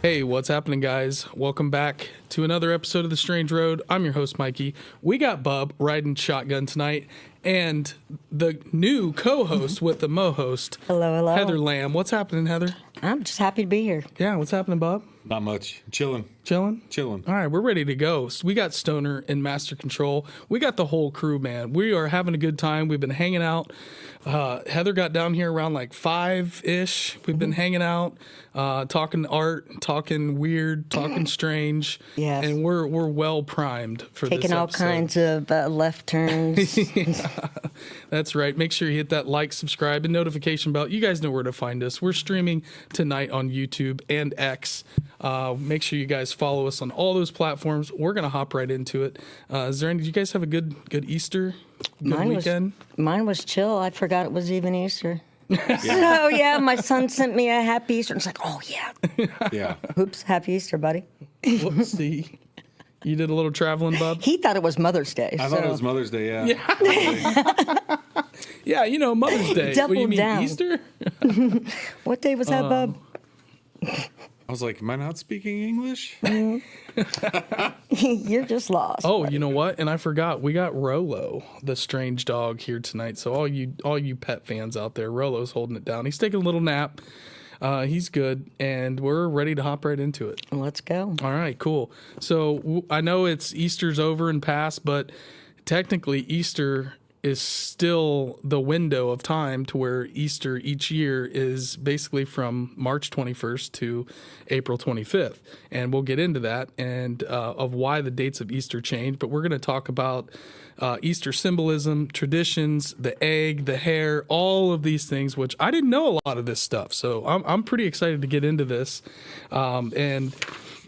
Hey, what's happening, guys? Welcome back to another episode of The Strange Road. I'm your host, Mikey. We got Bub riding shotgun tonight, and the new co-host with the mo-host, Hello. Heather Lamb. What's happening, Heather? I'm just happy to be here. Yeah, what's happening, Bob? Not much. Chilling. Chilling? Chilling. All right, we're ready to go. So we got Stoner in master control. We got the whole crew, man. We are having a good time. We've been hanging out. Heather got down here around like 5-ish. We've been hanging out, talking art, talking weird, talking strange. Yes. And we're well primed for Taking this all episode. kinds of left turns. That's right. Make sure you hit that like, subscribe, and notification bell. You guys know where to find us. We're streaming tonight on YouTube and X. Make sure you guys follow us on all those platforms. We're gonna hop right into it. Did you guys have a good Easter? Good weekend? Mine was chill. I forgot it was even Easter. So yeah, my son sent me a happy Easter. It's like, oh yeah. Yeah. Oops, happy Easter, buddy. Whoopsie. You did a little traveling, Bub? He thought it was Mother's Day. I thought it was Mother's Day, yeah. Yeah, you know, Mother's Day. Double What do you mean, down. Easter? What day was that, Bub? I was like, am I not speaking English? You're just lost. Oh, you know what? And I forgot, we got Rolo, the strange dog, here tonight. So all you pet fans out there, Rolo's holding it down. He's taking a little nap. He's good, and we're ready to hop right into it. Let's go. All right, cool. So I know it's Easter's over and past, but technically Easter is still the window of time to where Easter each year is basically from March 21st to April 25th. And we'll get into that and of why the dates of Easter change. But we're going to talk about Easter symbolism, traditions, the egg, the hare, all of these things, which I didn't know a lot of this stuff. So I'm pretty excited to get into this.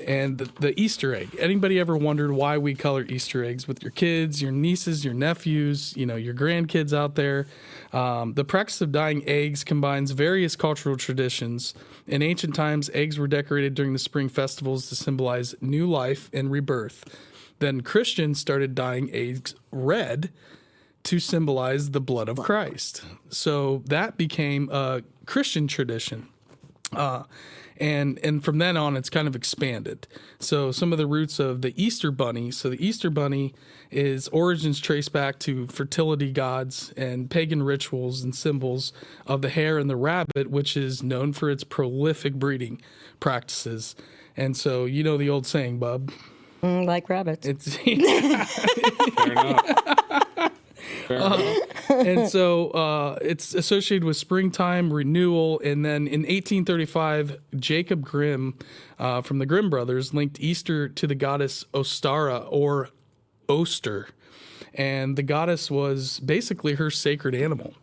And the Easter egg. Anybody ever wondered why we color Easter eggs with your kids, your nieces, your nephews, your grandkids out there? The practice of dyeing eggs combines various cultural traditions. In ancient times, eggs were decorated during the spring festivals to symbolize new life and rebirth. Then Christians started dyeing eggs red to symbolize the blood of Christ. So that became a Christian tradition. And from then on, it's kind of expanded. So some of the roots of the Easter Bunny. So the Easter Bunny is origins traced back to fertility gods and pagan rituals and symbols of the hare and the rabbit, which is known for its prolific breeding practices. And so you know the old saying, Bub. Like rabbits. It's Fair enough. Fair enough. And so it's associated with springtime, renewal, and then in 1835, Jacob Grimm from the Grimm brothers linked Easter to the goddess Ostara or Oster, and the goddess was basically her sacred animal.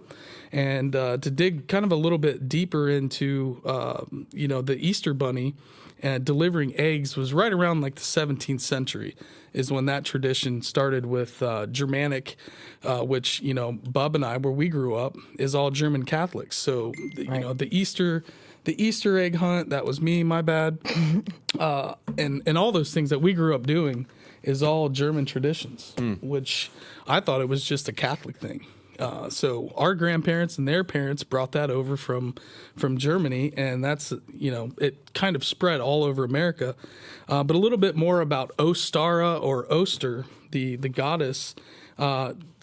And to dig kind of a little bit deeper into the Easter bunny and delivering eggs was right around like the 17th century is when that tradition started with Germanic, which, Bub and I, where we grew up, is all German Catholics. So, the Easter egg hunt, that was me, my bad. And all those things that we grew up doing is all German traditions, which I thought it was just a Catholic thing. So our grandparents and their parents brought that over from Germany, and that's, it kind of spread all over America. But a little bit more about Ostara or Oster, the goddess,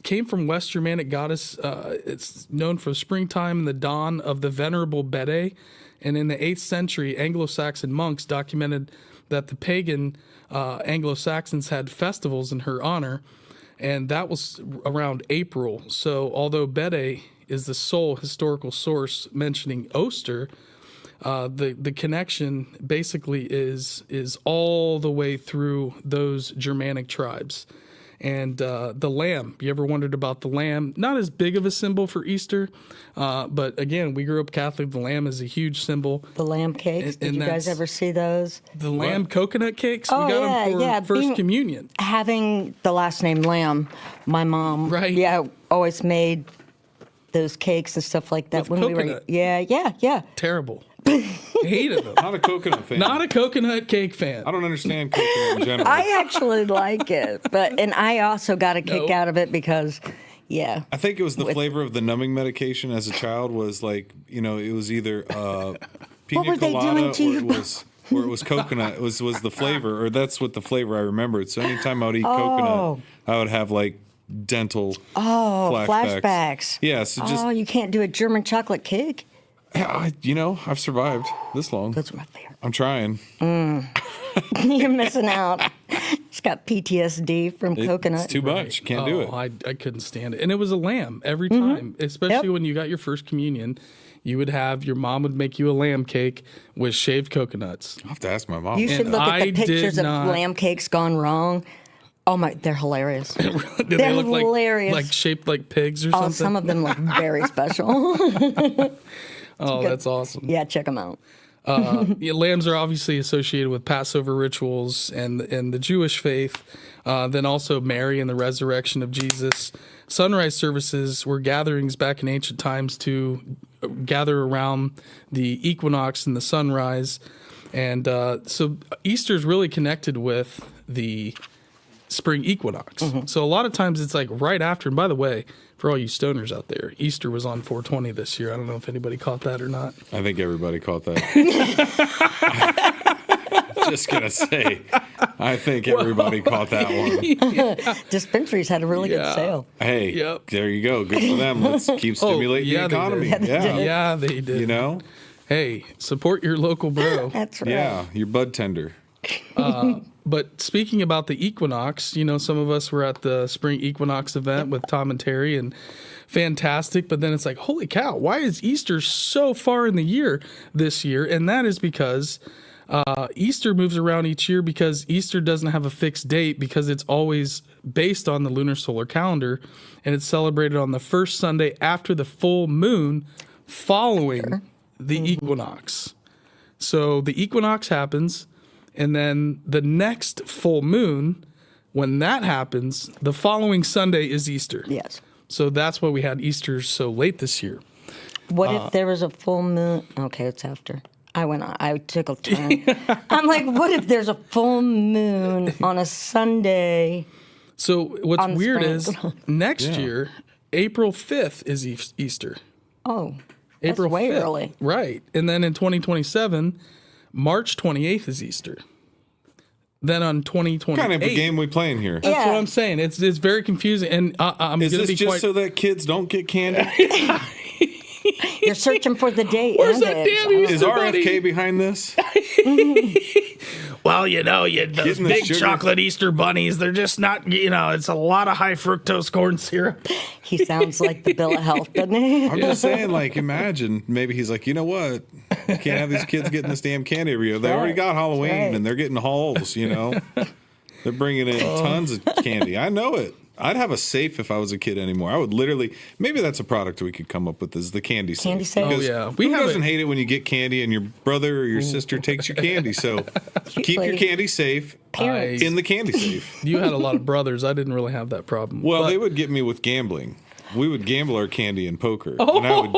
came from West Germanic goddess. It's known for springtime and the dawn of the venerable Bede. And in the 8th century, Anglo-Saxon monks documented that the pagan Anglo-Saxons had festivals in her honor. And that was around April. So although Bede is the sole historical source mentioning Oster, the connection basically is all the way through those Germanic tribes. And the lamb, you ever wondered about the lamb? Not as big of a symbol for Easter, but again, we grew up Catholic. The lamb is a huge symbol. The lamb cakes. Did you guys ever see those? The lamb coconut cakes? Oh, we got them for First Communion. Having the last name Lamb, my mom, right. Always made those cakes and stuff like that With when coconut. we were. Yeah. Terrible. Hated them. Not a coconut fan. Not a coconut cake fan. I don't understand coconut in general. I actually like it, and I also got a kick out of it because, I think it was the flavor of the numbing medication as a child was like, it was either pina What were they colada doing to or you? it was where it was coconut. Was the flavor, or that's what the flavor I remembered. So anytime I would eat coconut, I would have like dental flashbacks. Yeah, so just you can't do a German chocolate cake? I've survived this long. Those are my favorite. I'm trying. You're missing out. It's got PTSD from coconut. It's too much. Can't do it. I couldn't stand it. And it was a lamb every time, especially when you got your first communion. You would have, your mom would make you a lamb cake with shaved coconuts. I'll have to ask my mom. You should look at the pictures of lamb cakes gone wrong. Oh my, they're hilarious. Do They're they look hilarious. like shaped like pigs or something? Some of them look very special. That's awesome. Yeah, check them out. Lambs are obviously associated with Passover rituals and the Jewish faith. Then also Mary and the resurrection of Jesus. Sunrise services were gatherings back in ancient times to gather around the equinox and the sunrise. And so Easter is really connected with the spring equinox. So a lot of times it's like right after. And by the way, for all you stoners out there, Easter was on 420 this year. I don't know if anybody caught that or not. I think everybody caught that. Just gonna say, I think everybody caught that one. Dispensaries had a really good sale. Hey, there you go. Good for them. Let's keep stimulating the economy. Yeah, they did. You know? Hey, support your local bro. That's right. Yeah, your bud tender. But speaking about the equinox, some of us were at the spring equinox event with Tom and Terry, and fantastic. But then it's like, holy cow, why is Easter so far in the year this year? And that is because Easter moves around each year, because Easter doesn't have a fixed date, because it's always based on the lunar solar calendar, and it's celebrated on the first Sunday after the full moon following the equinox. So the equinox happens, and then the next full moon, when that happens, the following Sunday is Easter. Yes. So that's why we had Easter so late this year. What if there was a full moon? Okay, it's after. I took a turn. I'm like, what if there's a full moon on a Sunday? So what's weird is spring? next year, April 5th is Easter. Oh, that's April way 5th. early. Right. And then in 2027, March 28th is Easter. Then on 2028. What kind of a game we playing here? That's what I'm saying. It's very confusing. And I'm going to Is be this just quite... so that kids don't get candy? You're searching for the date. Where's that damn Is Easter bunny? RFK behind this? Well, those big sugar. chocolate Easter bunnies, they're just not, it's a lot of high fructose corn syrup. He sounds like the Bill of Health, doesn't he? I'm just saying, imagine, maybe he's like, you know what? Can't have these kids getting this damn candy every year. They already got Halloween, and they're getting hauls, They're bringing in tons of candy. I know it. I'd have a safe if I was a kid anymore. I would literally, maybe that's a product we could come up with, is the candy safe. Candy safe? Because Oh, yeah. who doesn't hate it when you get candy and your brother or your sister takes your candy? So keep your candy safe Parents. in the candy safe. You had a lot of brothers. I didn't really have that problem. Well, But- they would get me with gambling. We would gamble our candy in poker. And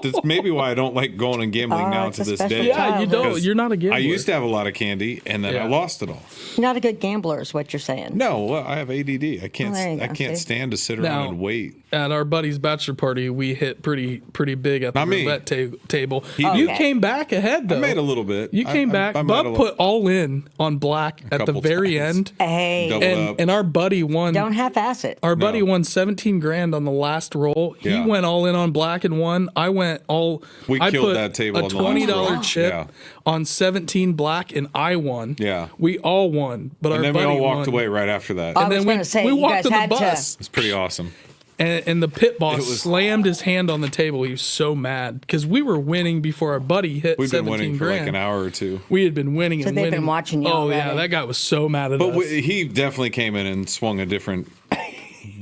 that's maybe why I don't like going and gambling now it's to a this special day. Yeah, you don't. Because You're not a gambler. I used to have a lot of candy, and then I Yeah. lost it all. You're not a good gambler, is what you're saying. No, well, I have ADD. I can't. there you I go, can't see? stand to sit around Now- and wait. At our buddy's bachelor party, we hit pretty big at the Not me. roulette table. He You did. came back ahead, though. I made a little bit. You came back. I made Bub a put all in on black at the couple very times. end. Hey, Double up. And our buddy won. don't half-ass it. Our buddy No. won 17 grand on the last roll. He Yeah. went all in on black and won. I went all. We I killed put that table a on the last $20 roll. chip Yeah. on 17 black, and I won. Yeah. We all won, but our And then we buddy all walked won. away right after that. I And was then going to say, we you walked guys to the had bus. It's pretty awesome. And the pit boss It was- slammed his hand on the table. He was so mad because we were winning before our buddy hit We've been 17 winning for grand. like an hour or two. We had been winning So and they've winning. been watching you Oh, yeah. already. That guy was so mad at But us. he definitely came in and swung a different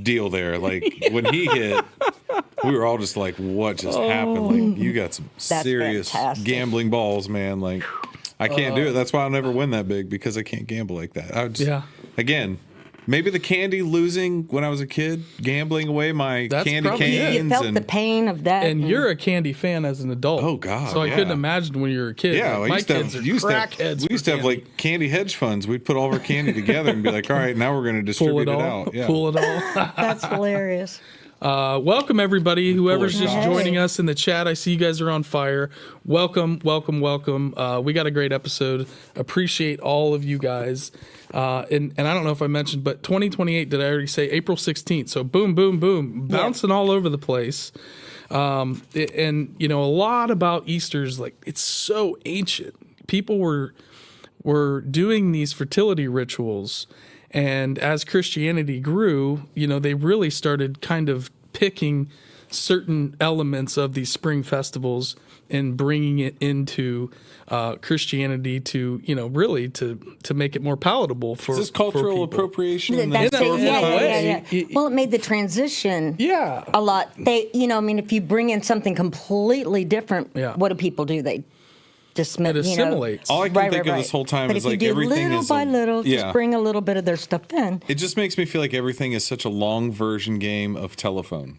deal there. Like when he hit, we were all just like, "What just happened?" Like you got some serious fantastic. gambling balls, man. Like I can't do it. That's why I'll never win that big, because I can't gamble like that. I would just, Yeah. Again, maybe the candy losing when I was a kid, gambling away my That's candy probably it. canes. You felt and, the pain of that. And you're a candy fan as an adult. Oh, God, So I yeah. couldn't imagine when you were a kid. Yeah, Like, we my used to kids have, are we used to have, crackheads. we used for to have candy. like candy hedge funds. We'd put all of our candy together and be like, all right, now we're going to pull distribute it it all. out. Yeah. Pull it all. That's hilarious. Welcome, everybody. Whoever's just joining us in the chat, I see you guys are on fire. Welcome, welcome, welcome. We got a great episode. Appreciate all of you guys. And I don't know if I mentioned, but 2028, did I already say April 16th? So boom, boom, boom, bouncing all over the place. And, you know, a lot about Easter's, like, it's so ancient. People were doing these fertility rituals. And as Christianity grew, you know, they really started kind of picking certain elements of these spring festivals and bringing it into Christianity to, you know, really to make it more palatable for. Is this cultural appropriation? Yeah. Well, it made the transition. Yeah. A lot. They, you know, I mean, if you bring in something completely different, what do people do? They dismiss. It assimilates. All I can think of this whole time but is if like you do everything little is by little, just bring a little bit of their stuff in. It just makes me feel like everything is such a long version game of telephone.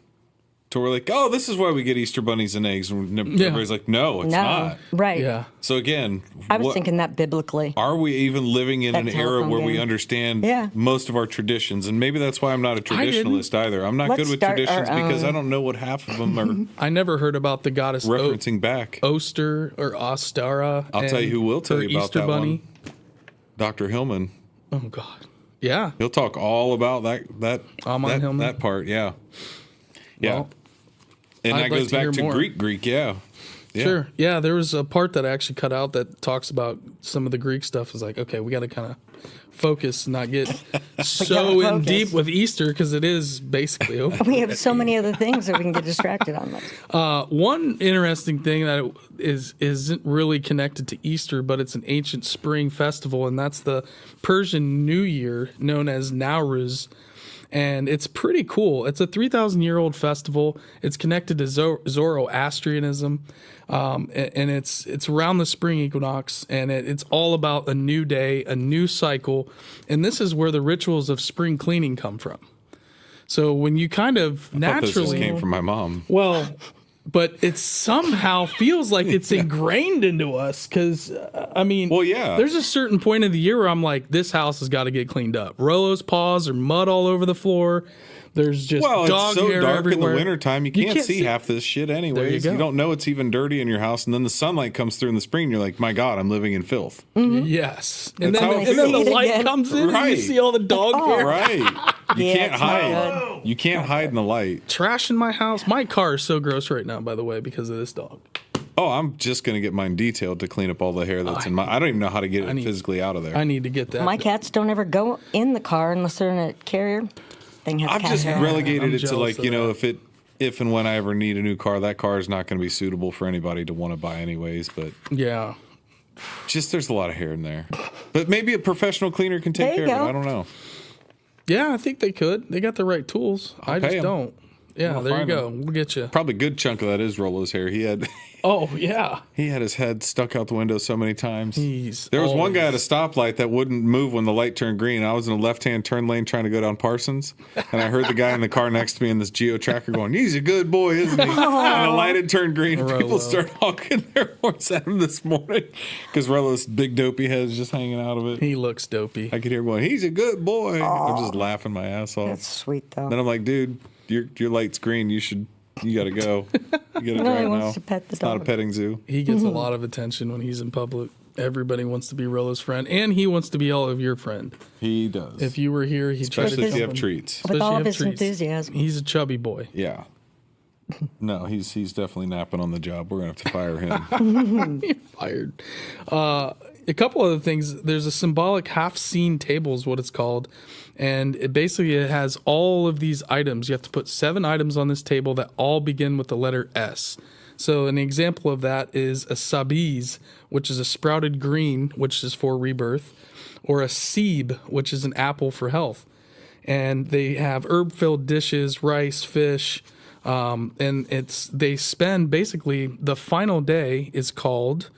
So we're like, oh, this is why we get Easter bunnies and eggs. And everybody's like, no, it's not. Right. Yeah. So again, I was thinking that biblically. Are we even living in an era where we understand most of our traditions? And maybe that's why I'm not a traditionalist either. I'm not good with traditions because I don't know what half of them are. I never heard about the goddess referencing back. Oster or Ostara. I'll tell you who will tell you about Easter that bunny. one. Dr. Hillman. Oh, God. Yeah. He'll talk all about that part. Yeah. Yeah. Well, and that goes back to Greek. Yeah. Sure. Yeah, there was a part that I actually cut out that talks about some of the Greek stuff. It's like, okay, we got to kind of focus, not get so in deep with Easter because it is basically over. We have so many other things that we can get distracted on. One interesting thing that isn't really connected to Easter, but it's an ancient spring festival, and that's the Persian New Year known as Nowruz. And it's pretty cool. It's a 3,000-year-old festival. It's connected to Zoroastrianism, and it's around the spring equinox, and it's all about a new day, a new cycle, and this is where the rituals of spring cleaning come from. So when you kind of naturally this came from my mom. Well, but it somehow feels like it's ingrained into us because, I mean, there's a certain point of the year where I'm like, this house has got to get cleaned up. Rolo's paws are mud all over the floor. There's just dog it's so hair dark everywhere. in the wintertime. You can't see half this shit anyways. You don't know it's even dirty in your house. And then the sunlight comes through in the spring. And you're like, my God, I'm living in filth. Mm-hmm. Yes. And then the light comes in and you see all the dog hair. Right. You can't hide. You can't hide in the light. Trash in my house. My car is so gross right now, by the way, because of this dog. Oh, I'm just going to get mine detailed to clean up all the hair that's in my... I don't even know how to get it physically out of there. I need to get that. My cats don't ever go in the car unless they're in a carrier. I've just relegated it to like, you know, if and when I ever need a new car, that car is not going to be suitable for anybody to want to buy anyways. But yeah, just there's a lot of hair in there. But maybe a professional cleaner can take care of it. I don't know. Yeah, I think they could. They got the right tools. I just don't. Yeah, there you go. We'll get you. Probably a good chunk of that is Rolo's hair. He had... Oh, yeah. He had his head stuck out the window so many times. There was one guy at a stoplight that wouldn't move when the light turned green. I was in a left-hand turn lane trying to go down Parsons, and I heard the guy in the car next to me in this Geo Tracker going, he's a good boy, isn't he? And the light had turned green, and people started honking their horns at him this morning because Rolo's big dopey head is just hanging out of it. He looks dopey. I could hear him going, he's a good boy. I'm just laughing my ass off. That's sweet, though. Then I'm like, dude, your light's green. You got to go. You got to drive now. It's not a petting zoo. He gets a lot of attention when he's in public. Everybody wants to be Rolo's friend, and he wants to be all of your friend. He does. If you were here, he'd especially if you have treats. With all of his enthusiasm. He's a chubby boy. Yeah. No, he's definitely napping on the job. We're going to have to fire him. You're fired. A couple other things. There's a symbolic half-scene table is what it's called. And it has all of these items. You have to put 7 items on this table that all begin with the letter S. So an example of that is a sabiz, which is a sprouted green, which is for rebirth, or a seeb, which is an apple for health. And they have herb-filled dishes, rice, fish, and they spend basically the final day is called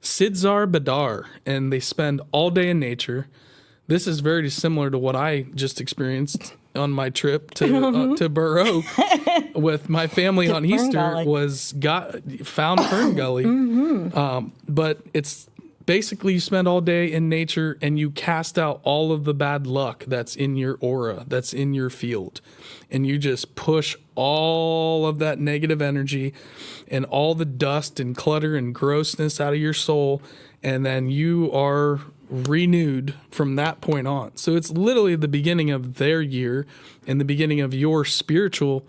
Sidzar Badar, and they spend all day in nature. This is very similar to what I just experienced on my trip to Burr Oak with my family on Easter. Found Fern Gully, but basically you spend all day in nature and you cast out all of the bad luck that's in your aura, that's in your field. And you just push all of that negative energy and all the dust and clutter and grossness out of your soul. And then you are renewed from that point on. So it's literally the beginning of their year and the beginning of your spiritual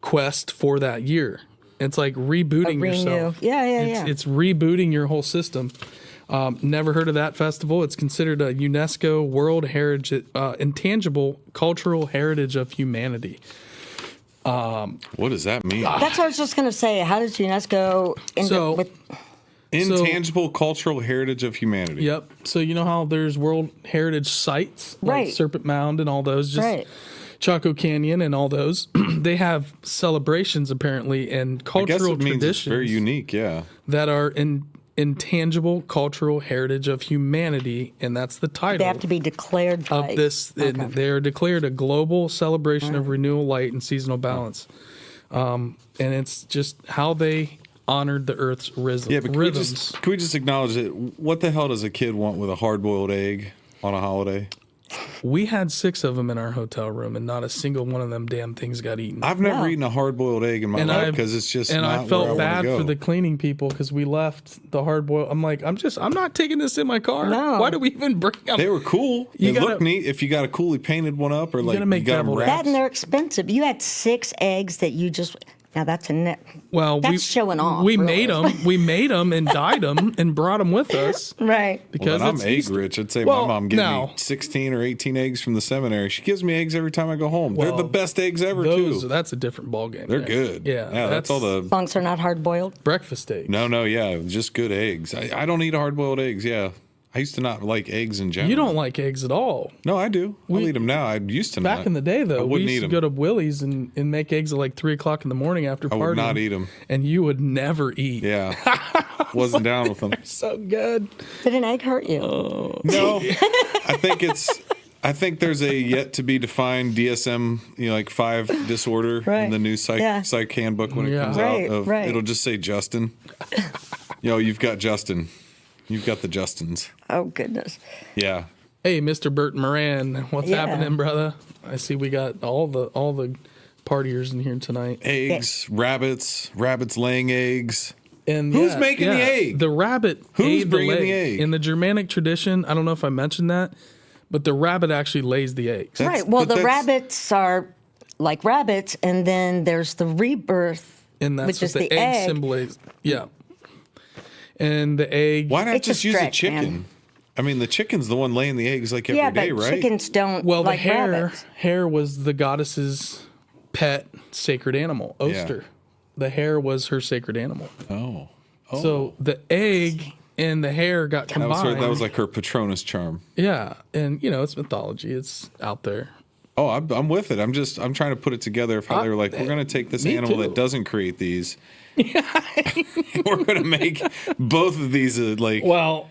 quest for that year. It's like rebooting yourself. Yeah. It's rebooting your whole system. Never heard of that festival. It's considered a UNESCO World Heritage, intangible cultural heritage of humanity. What does that mean? That's what I was just going to say. How does UNESCO end up with... Intangible cultural heritage of humanity. Yep. So you know how there's World Heritage sites, like Serpent Mound and all those, just Chaco Canyon and all those. They have celebrations apparently and cultural traditions. It's very unique, that are intangible cultural heritage of humanity, and that's the title. They have to be declared by of this. They are declared a global celebration of renewal, light, and seasonal balance. And it's just how they honored the Earth's rhythms. Yeah, but can we just acknowledge it? What the hell does a kid want with a hard-boiled egg on a holiday? We had 6 of them in our hotel room, and not a single one of them damn things got eaten. I've never eaten a hard-boiled egg in my life because it's just not I felt where I bad go. for the cleaning people because we left the hard-boiled. I'm like, I'm not taking this in my car. No. Why do we even bring them? They were cool. They looked neat. If you got a coolly painted one up, or like you got them wrapped. That and they're expensive. You had 6 eggs that you just... Now that's a net. Well, that's showing off. We really. made them and dyed them and brought them with us. Right. Because I'm egg rich. I'd say my mom gives me 16 or 18 eggs from the seminary. She gives me eggs every time I go home. They're the best eggs ever, too. That's a different ballgame. They're good. Yeah. That's all the... As long as they're not hard-boiled? Breakfast eggs. No, just good eggs. I don't eat hard-boiled eggs, I used to not like eggs in general. You don't like eggs at all. No, I do. I'll eat them now. I used to not. Back in the day, though, we used to go to Willie's and make eggs at like 3 o'clock in the morning after partying. I would not eat them. And you would never eat. Yeah. Wasn't down with them. They're so good. Did an egg hurt you? No. I think there's a yet to be defined DSM, like 5 disorder in the new psych handbook when it comes out. It'll just say Justin. You've got Justin. You've got the Justins. Oh, goodness. Yeah. Hey, Mr. Burt Moran, what's happening, brother? I see we got all the partiers in here tonight. Eggs, rabbits laying eggs. And who's making the egg? The rabbit. Who's bringing the egg? In the Germanic tradition, I don't know if I mentioned that, but the rabbit actually lays the eggs. Right. Well, the rabbits are like rabbits, and then there's the rebirth, and that's which what is the egg egg symbolizes. Yeah. And the egg. Why not just use a chicken? Man. I mean, the chicken's the one laying the eggs like every day, right? Yeah, but chickens don't. Well, like the hare. Rabbits. Hare was the goddess's pet sacred animal. Oster. Yeah. The hare was her sacred animal. Oh. So the egg and the hare got combined. That was like her Patronus charm. Yeah, and it's mythology. It's out there. Oh, I'm with it. I'm trying to put it together of how they were like, we're going to take this animal that doesn't create these. We're going to make both of these Well,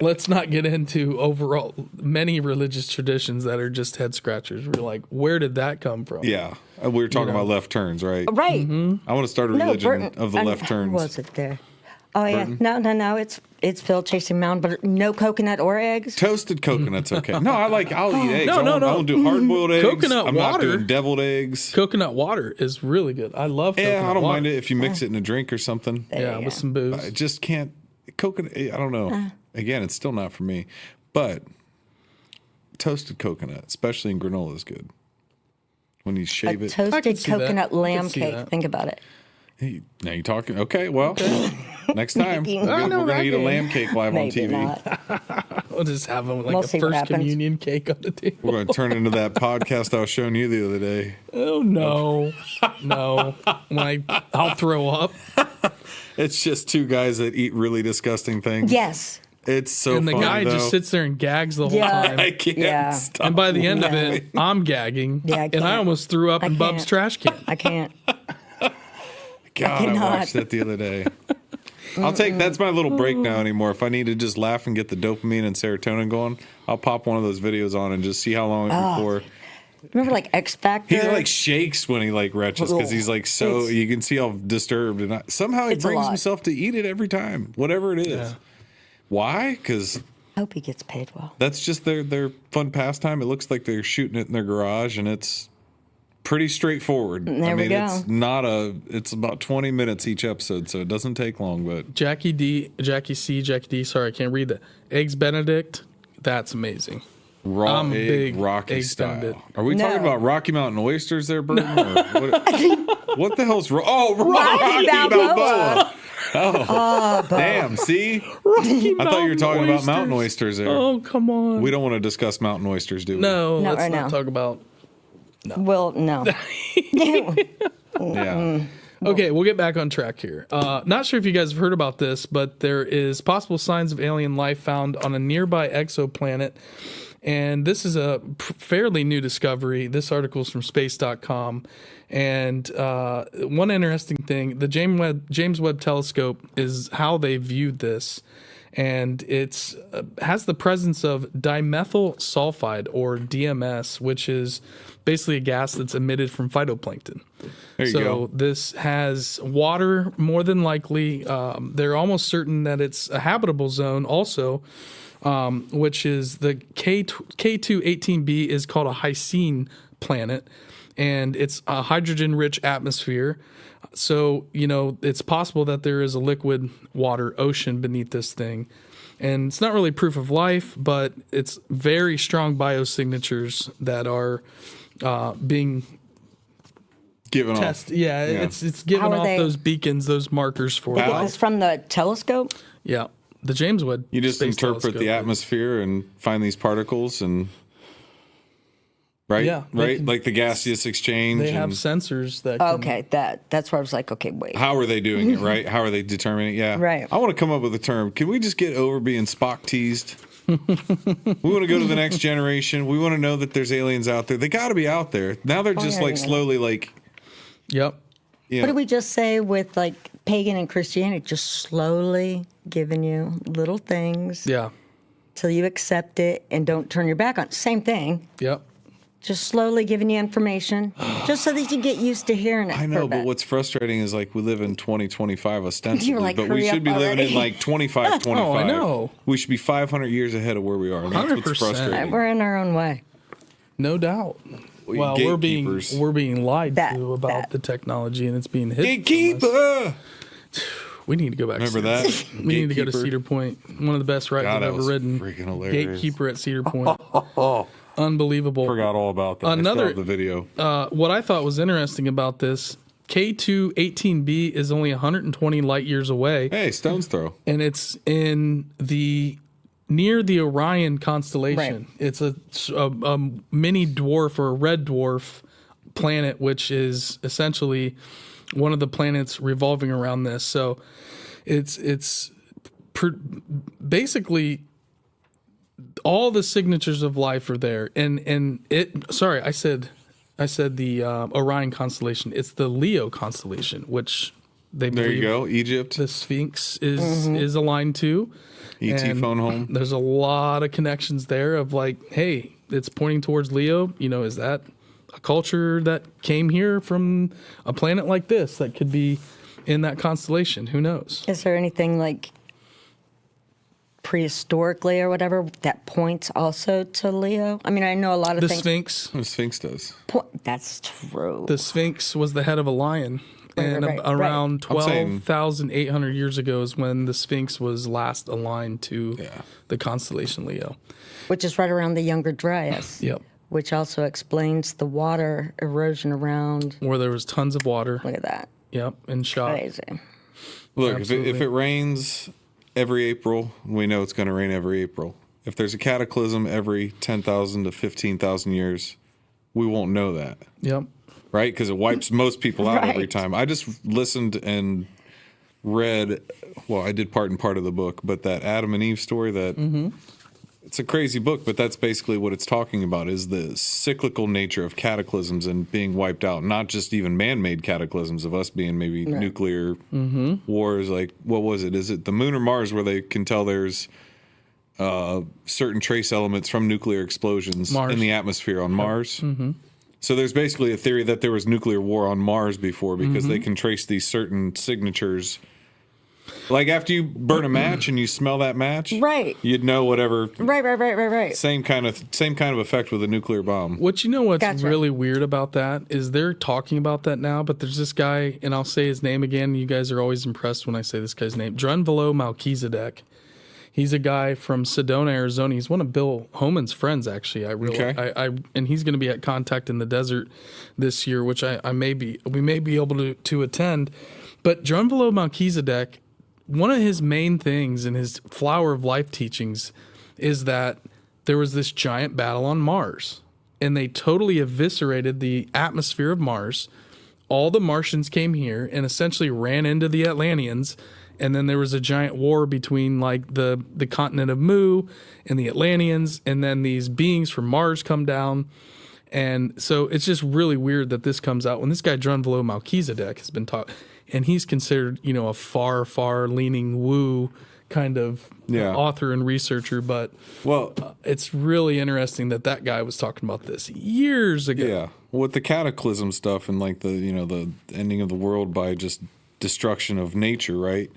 let's not get into overall many religious traditions that are just head scratchers. We're like, where did that come from? Yeah, we were talking about left turns, right? Right. Mm-hmm. I want to start a religion of the left turns. Was it there? Oh yeah, no. It's Phil chasing mound, but no coconut or eggs. Toasted coconut's okay. No, I'll eat eggs. No. I don't do hard boiled eggs. Coconut I'm water. not doing deviled eggs. Coconut water is really good. I love. Coconut I don't water. mind it if you mix it in a drink or something. With some booze. I just can't coconut. I don't know. Again, it's still not for me. But toasted coconut, especially in granola, is good. When you shave it. Toasted coconut lamb cake. Think about it. Hey, now you're talking. Okay, well, next time we're going to eat a lamb cake live on TV. We'll just have them like a first communion cake on the table. We're going to turn into that podcast I was showing you the other day. Oh, no. No. I'll throw up. It's just 2 guys that eat really disgusting things. Yes. It's so And the funny, guy just sits there and gags the whole time. I can't stop. And by the end of it, I'm gagging. Yeah, and I almost threw up in Bub's trash can. I can't. God, I watched that the other day. That's my little break now anymore. If I need to just laugh and get the dopamine and serotonin going, I'll pop one of those videos on and just see how long before. Remember like X Factor? He shakes when he retches because he's you can see how disturbed. And somehow he brings himself to eat it every time, whatever it is. Yeah. Why? Because I hope he gets paid well. that's just their fun pastime. It looks like they're shooting it in their garage, and it's pretty straightforward. There we go. It's about 20 minutes each episode, so it doesn't take long. But Jackie D, sorry, I can't read that. Eggs Benedict, that's amazing. raw I'm egg, big Rocky Eggs style. Benedict. Are we talking No. about Rocky Mountain oysters there, Burton? What the hell's wrong? Oh, Rocky Balboa. Oh, damn. See? Rocky I thought you were talking about Mountain mountain oysters there. Oh, come on. We don't want to discuss mountain oysters, do we? No, Not let's right not now. talk about. Well, no. Yeah. Okay, we'll get back on track here. Not sure if you guys have heard about this, but there is possible signs of alien life found on a nearby exoplanet. And this is a fairly new discovery. This article is from space.com. And one interesting thing, the James Webb Telescope is how they viewed this. And it's has the presence of dimethyl sulfide, or DMS, which is basically a gas that's emitted from phytoplankton. There you go. This has water, more than likely. They're almost certain that it's a habitable zone also, which is the K2-18b is called a Hycean planet, and it's a hydrogen-rich atmosphere. So, it's possible that there is a liquid water ocean beneath this thing. And it's not really proof of life, but it's very strong biosignatures that are being Given off. tested. Yeah, it's giving How are off they- those beacons, those markers for Wow. life. It's from the telescope? Yeah, the James Webb. You just Space interpret Telescope. the atmosphere and find these particles and right? Yeah, they Right? can- Like the gaseous exchange. They have and sensors that can, Okay, that's where I was like, okay, wait. how are they doing it, right? How are they determining it? Yeah. Right. I want to come up with a term. Can we just get over being Spock teased? We want to go to the next generation. We want to know that there's aliens out there. They got to be out there. Now they're just like yeah. slowly like, Yep. What did we just say with like pagan and Christianity? Just slowly giving you little things Yeah. till you accept it and don't turn your back on it. Same thing. Yep. Just slowly giving you information just so that you get used to hearing it. I for know, a but bit. what's frustrating is like we live in 2025 ostensibly, You're like, but we hurry should up be living in already. like 2525. Oh, I know. We should be 500 years ahead of where we are. And that's what's 100%. frustrating. We're in our own way. No doubt. We Well, we're gatekeepers. being lied That- to about that. the technology, and it's being hidden. from us. Gatekeeper! We need to go back. Remember to that? We need to go to Gatekeeper? Cedar Point. One of the best rides God, I've that ever was ridden. freaking hilarious. Gatekeeper at Cedar Point. Unbelievable. Forgot all about that. I Another- still have the video. What I thought was interesting about this, K2-18b is only 120 light years away, Hey, stone's throw. and it's in near the Orion constellation. Right. It's a mini dwarf or a red dwarf planet, which is essentially one of the planets revolving around this. So it's basically all the signatures of life are there. And it, sorry, I said the Orion constellation. It's the Leo constellation, which they There believe you go. Egypt. the Sphinx is aligned to. ET And phone home. There's a lot of connections there of like, hey, it's pointing towards Leo. Is that a culture that came here from a planet like this that could be in that constellation? Who knows? Is there anything like prehistorically or whatever that points also to Leo? I mean, I know a lot of The things. Sphinx. The Sphinx does. That's true. The Sphinx was the head of a lion. And right, right. around I'm saying- 12,800 years ago is when the Sphinx was last aligned to the constellation Leo. Which is right around the Younger Dryas. Yep. Which also explains the water erosion around. Where there was tons of water. Look at that. Yep. And shot. Crazy. Look, if Absolutely. it rains every April, we know it's going to rain every April. If there's a cataclysm every 10,000 to 15,000 years, we won't know that, Yep. right? Because it wipes most people out every Right. time. I just listened and read, well, I did part of the book, but that Adam and Eve story, that it's a crazy book, but that's basically what it's talking about, is the cyclical nature of cataclysms and being wiped out, not just even man-made cataclysms of us being maybe nuclear wars. Like, what was it? Is it the moon or Mars where they can tell there's certain trace elements from nuclear explosions Mars. in the atmosphere on Mars? So there's basically a theory that there was nuclear war on Mars before because they can trace these certain signatures Like after you burn a match and you smell that match, Right. you'd know whatever. Right. Same kind of effect with a nuclear bomb. What you know what's Gotcha. really weird about that is they're talking about that now, but there's this guy, and I'll say his name again. You guys are always impressed when I say this guy's name. Drunvalo Melchizedek. He's a guy from Sedona, Arizona. He's one of Bill Homan's friends, actually. I realize, Okay. and he's going to be at Contact in the Desert this year, which we may be able to attend. But Drunvalo Melchizedek, one of his main things in his Flower of Life teachings is that there was this giant battle on Mars, and they totally eviscerated the atmosphere of Mars. All the Martians came here and essentially ran into the Atlanteans. And then there was a giant war between like the continent of Mu and the Atlanteans, and then these beings from Mars come down. And so it's just really weird that this comes out when this guy Drunvalo Melchizedek has been taught, and he's considered, a far leaning woo kind of author and researcher. But it's really interesting that guy was talking about this years ago. Yeah, with the cataclysm stuff and like the ending of the world by just destruction of nature, right?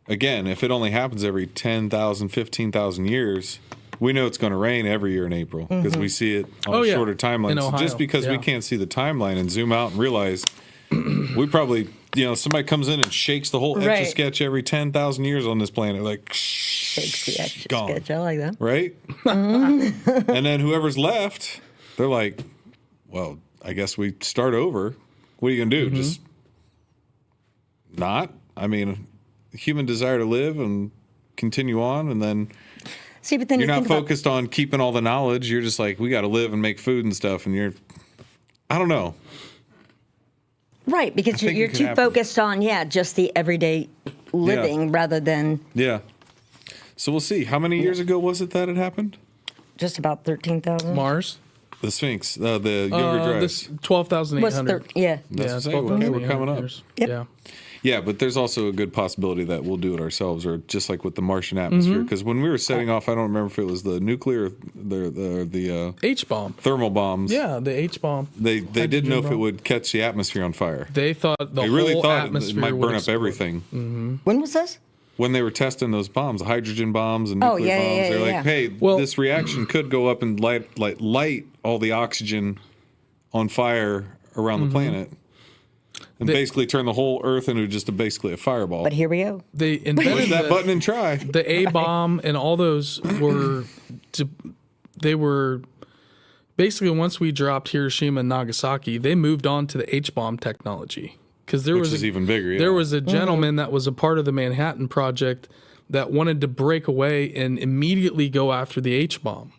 Again, if it only happens every 10,000, 15,000 years, we know it's going to rain every year in April because we see it on a shorter timeline. So just because we can't see the timeline and zoom out and realize we probably, somebody comes in and shakes the whole etch-a-sketch every 10,000 years on this planet, like, Shakes the gone. Etch-a-sketch. I like that. Right? And then whoever's left, they're like, well, I guess we start over. What are you going to do? Just not? I mean, human desire to live and continue on, and then See, but then you're not focused on keeping all the knowledge. You're just like, we got to live and make food and stuff, and I don't know. Right, because you're too focused on, just the everyday living rather than... Yeah. So we'll see. How many years ago was it that it happened? Just about 13,000. Mars? The Sphinx, the Younger Dryas. This 12,800. That's okay, we're coming up. Yep. Yeah. Yeah, but there's also a good possibility that we'll do it ourselves, or just like with the Martian atmosphere. Because when we were setting off, I don't remember if it was the nuclear, or the H-bomb. thermal bombs. Yeah, the H-bomb. They didn't know if it would catch the atmosphere on fire. They thought They really whole thought it atmosphere might would burn up explode. everything. When was this? When they were testing those bombs, the hydrogen bombs and nuclear bombs, they're like, hey, this reaction could go up and light all the oxygen on fire around the planet. And basically turn the whole Earth into just basically a fireball. But here we go. They invented Push that button and try. The A-bomb and all those were basically, once we dropped Hiroshima and Nagasaki, they moved on to the H-bomb technology. Because Which is even bigger. There was a gentleman that was a part of the Manhattan Project that wanted to break away and immediately go after the H-bomb.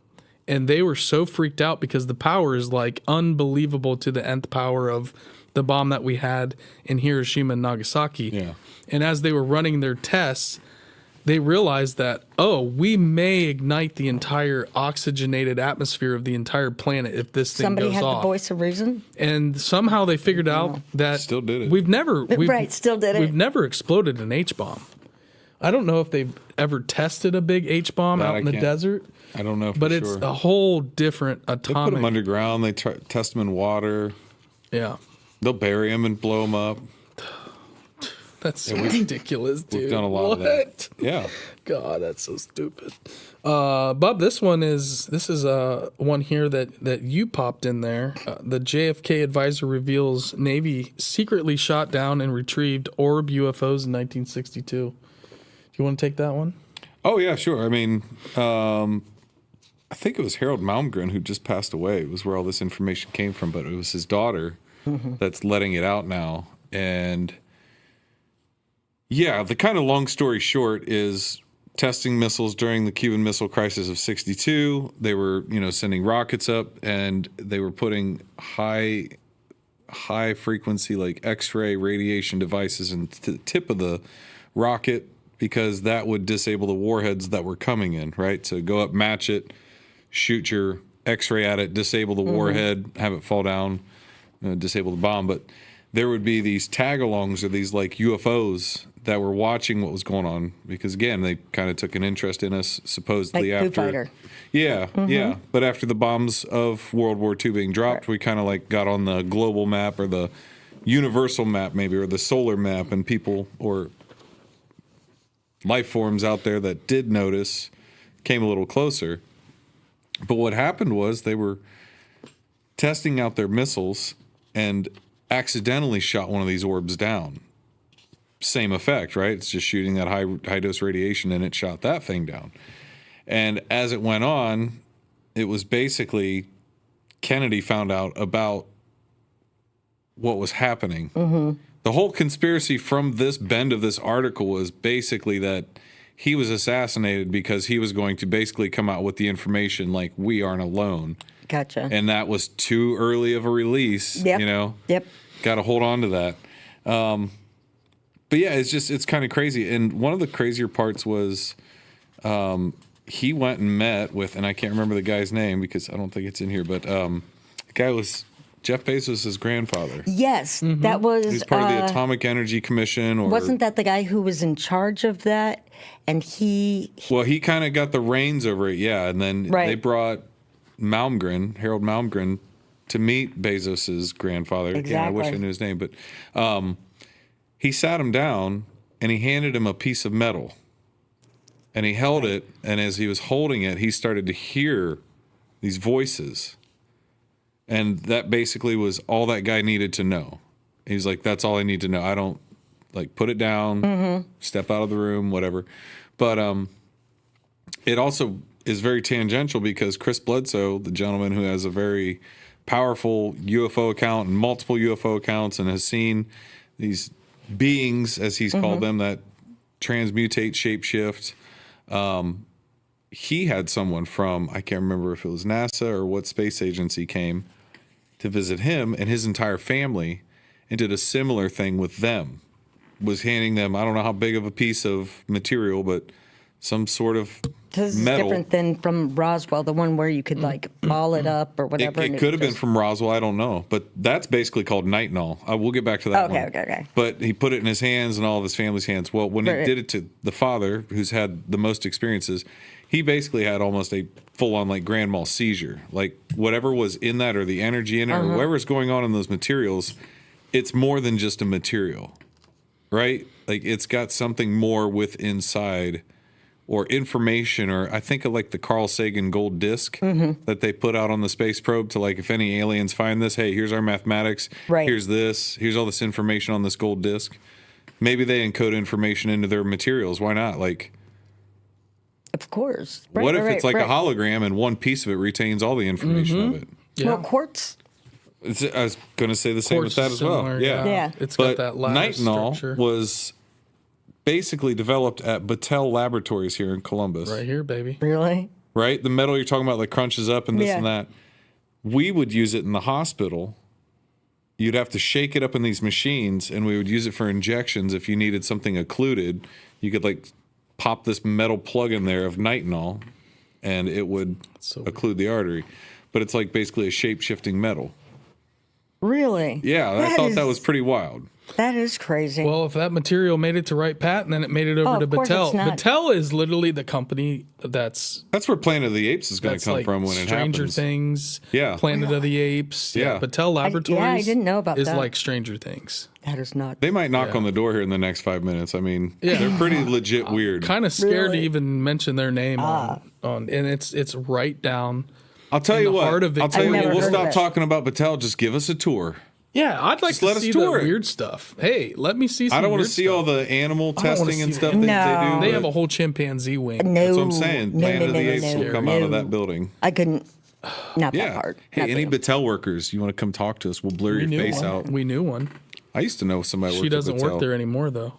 And they were so freaked out because the power is like unbelievable to the nth power of the bomb that we had in Hiroshima and Nagasaki. Yeah. And as they were running their tests, they realized that, we may ignite the entire oxygenated atmosphere of the entire planet if this thing Somebody goes had off. the voice of reason. And somehow they figured out that Still did it. We've never Still did it. We've never exploded an H-bomb. I don't know if they've ever tested a big H-bomb out in the desert. I don't know, but it's a whole different atomic. They put them underground. They test them in water. Yeah. They'll bury them and blow them up. That's ridiculous, dude. We've done a lot of that. Yeah. God, that's so stupid. Bob, this is one here that you popped in there. The JFK advisor reveals Navy secretly shot down and retrieved orb UFOs in 1962. Do you want to take that one? Oh, yeah, sure. I mean, I think it was Harold Malmgren who just passed away. It was where all this information came from, but it was his daughter that's letting it out now. And yeah, the kind of long story short is testing missiles during the Cuban Missile Crisis of 62. They were, sending rockets up, and they were putting high frequency, like X-ray radiation devices into the tip of the rocket because that would disable the warheads that were coming in, right? So go up, match it, shoot your X-ray at it, disable the warhead, have it fall down, disable the bomb. But there would be these tag-alongs or these like UFOs that were watching what was going on because, again, they kind of took an interest in us supposedly like after. Foo Fighter. Yeah, yeah. But after the bombs of World War II being dropped, we kind of like got on the global map or the universal map maybe or the solar map, and people or life forms out there that did notice, came a little closer. But what happened was they were testing out their missiles and accidentally shot one of these orbs down. Same effect, right? It's just shooting that high dose radiation, and it shot that thing down. And as it went on, it was basically Kennedy found out about what was happening. The whole conspiracy from this bend of this article was basically that he was assassinated because he was going to basically come out with the information like, we aren't alone. Gotcha. And that was too early of a release, you know? Yep. Got to hold on to that. But yeah, it's kind of crazy. And one of the crazier parts was he went and met with, and I can't remember the guy's name because I don't think it's in here, but the guy was Jeff Bezos' grandfather. Yes, that was. He's part of the Atomic Energy Commission. Or wasn't that the guy who was in charge of that? And well, he kind of got the reins over it, yeah. And then they brought Harold Malmgren, to meet Bezos' grandfather. Exactly. Again, I wish I knew his name, but he sat him down and he handed him a piece of metal. And he held it, and as he was holding it, he started to hear these voices. And that basically was all that guy needed to know. He's like, that's all I need to know. I don't, like, put it down, step out of the room, whatever. But it also is very tangential because Chris Bledsoe, the gentleman who has a very powerful UFO account and multiple UFO accounts and has seen these beings, as he's called them, that transmutate, shapeshift. He had someone from, I can't remember if it was NASA or what space agency came to visit him and his entire family and did a similar thing with them. Was handing them, I don't know how big of a piece of material, but some sort of this is metal. different than from Roswell, the one where you could like ball it up or whatever. It could have been from Roswell, I don't know. But that's basically called nitinol. We'll get back to that one. Okay. But he put it in his hands and all of his family's hands. Well, when he did it to the father, who's had the most experiences, he basically had almost a full-on like grand mal seizure. Like whatever was in that or the energy in it or whatever's going on in those materials, it's more than just a material, right? Like it's got something more with inside or information, or I think of like the Carl Sagan gold disc that they put out on the space probe to like, if any aliens find this, hey, here's our mathematics, here's this, here's all this information on this gold disc. Maybe they encode information into their materials. Why not? Like, of course. What if it's like a hologram and one piece of it retains all the information of it? Yeah. Well, quartz. I was going to say the same with that as well. Yeah. It's but got that lattice nitinol structure. was basically developed at Battelle Laboratories here in Columbus. Right here, baby. Really? Right? The metal you're talking about like crunches up and this and that. We would use it in the hospital. You'd have to shake it up in these machines, and we would use it for injections. If you needed something occluded, you could like pop this metal plug in there of nitinol, and it would occlude the artery. But it's like basically a shape-shifting metal. Really? Yeah, I thought that was pretty wild. That is crazy. Well, if that material made it to Wright Pat and then it made it over to Battelle. Battelle is literally the company that's where Planet of the Apes is going to come like from when it Stranger happens. Things, Yeah. Planet of the Apes. Yeah. Battelle Laboratories I didn't know about is that. like Stranger Things. That is not. They might knock on the door here in the next 5 minutes. I mean, they're pretty legit weird. Kind of scared to even mention their name on and it's right down. I'll tell you what. I'll tell you what. We'll stop it. talking about Battelle. Just give us a tour. Yeah, I'd like Just to let us see the tour it. weird stuff. Hey, let me see some I don't want weird to see stuff. all the animal I don't wanna testing and see stuff that. that No. they do. They but have a whole chimpanzee wing. No. That's what I'm saying. Planet of the Apes will come out of that no. building. I couldn't. Not that Yeah. part. Hey, Not any that. Battelle workers, you want to come talk to us? We'll blur We your knew face one. out. We knew one. I used to know somebody She worked doesn't at work Battelle. there anymore, though.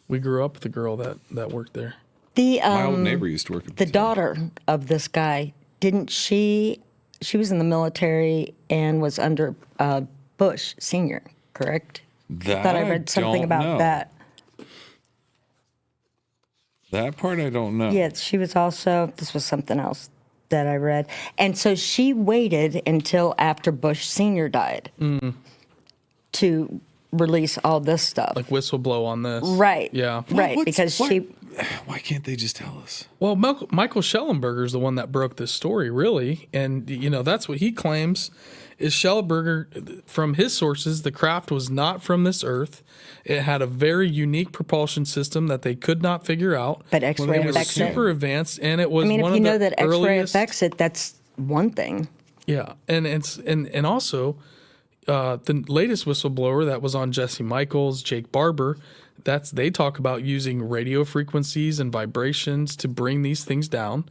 We grew up with a girl that worked there. My old neighbor used to work at The Battelle. daughter of this guy, didn't she? She was in the military and was under Bush Senior, correct? That Thought I read something don't about know. that. That part I don't know. Yeah, she was also. This was something else that I read, and so she waited until after Bush Senior died to release all this stuff. Like whistleblow on this. Right. Yeah. Right. Because why can't they just tell us? Well, Michael Schellenberger is the one that broke this story, really. And, that's what he claims is Schellenberger, from his sources, the craft was not from this earth. It had a very unique propulsion system that they could not figure out. But X-ray It was affects it. super advanced, and it was I mean, one if you of know the that X-ray earliest. affects it, that's one thing. Yeah, and also the latest whistleblower that was on Jesse Michaels, Jake Barber, they talk about using radio frequencies and vibrations to bring these things down.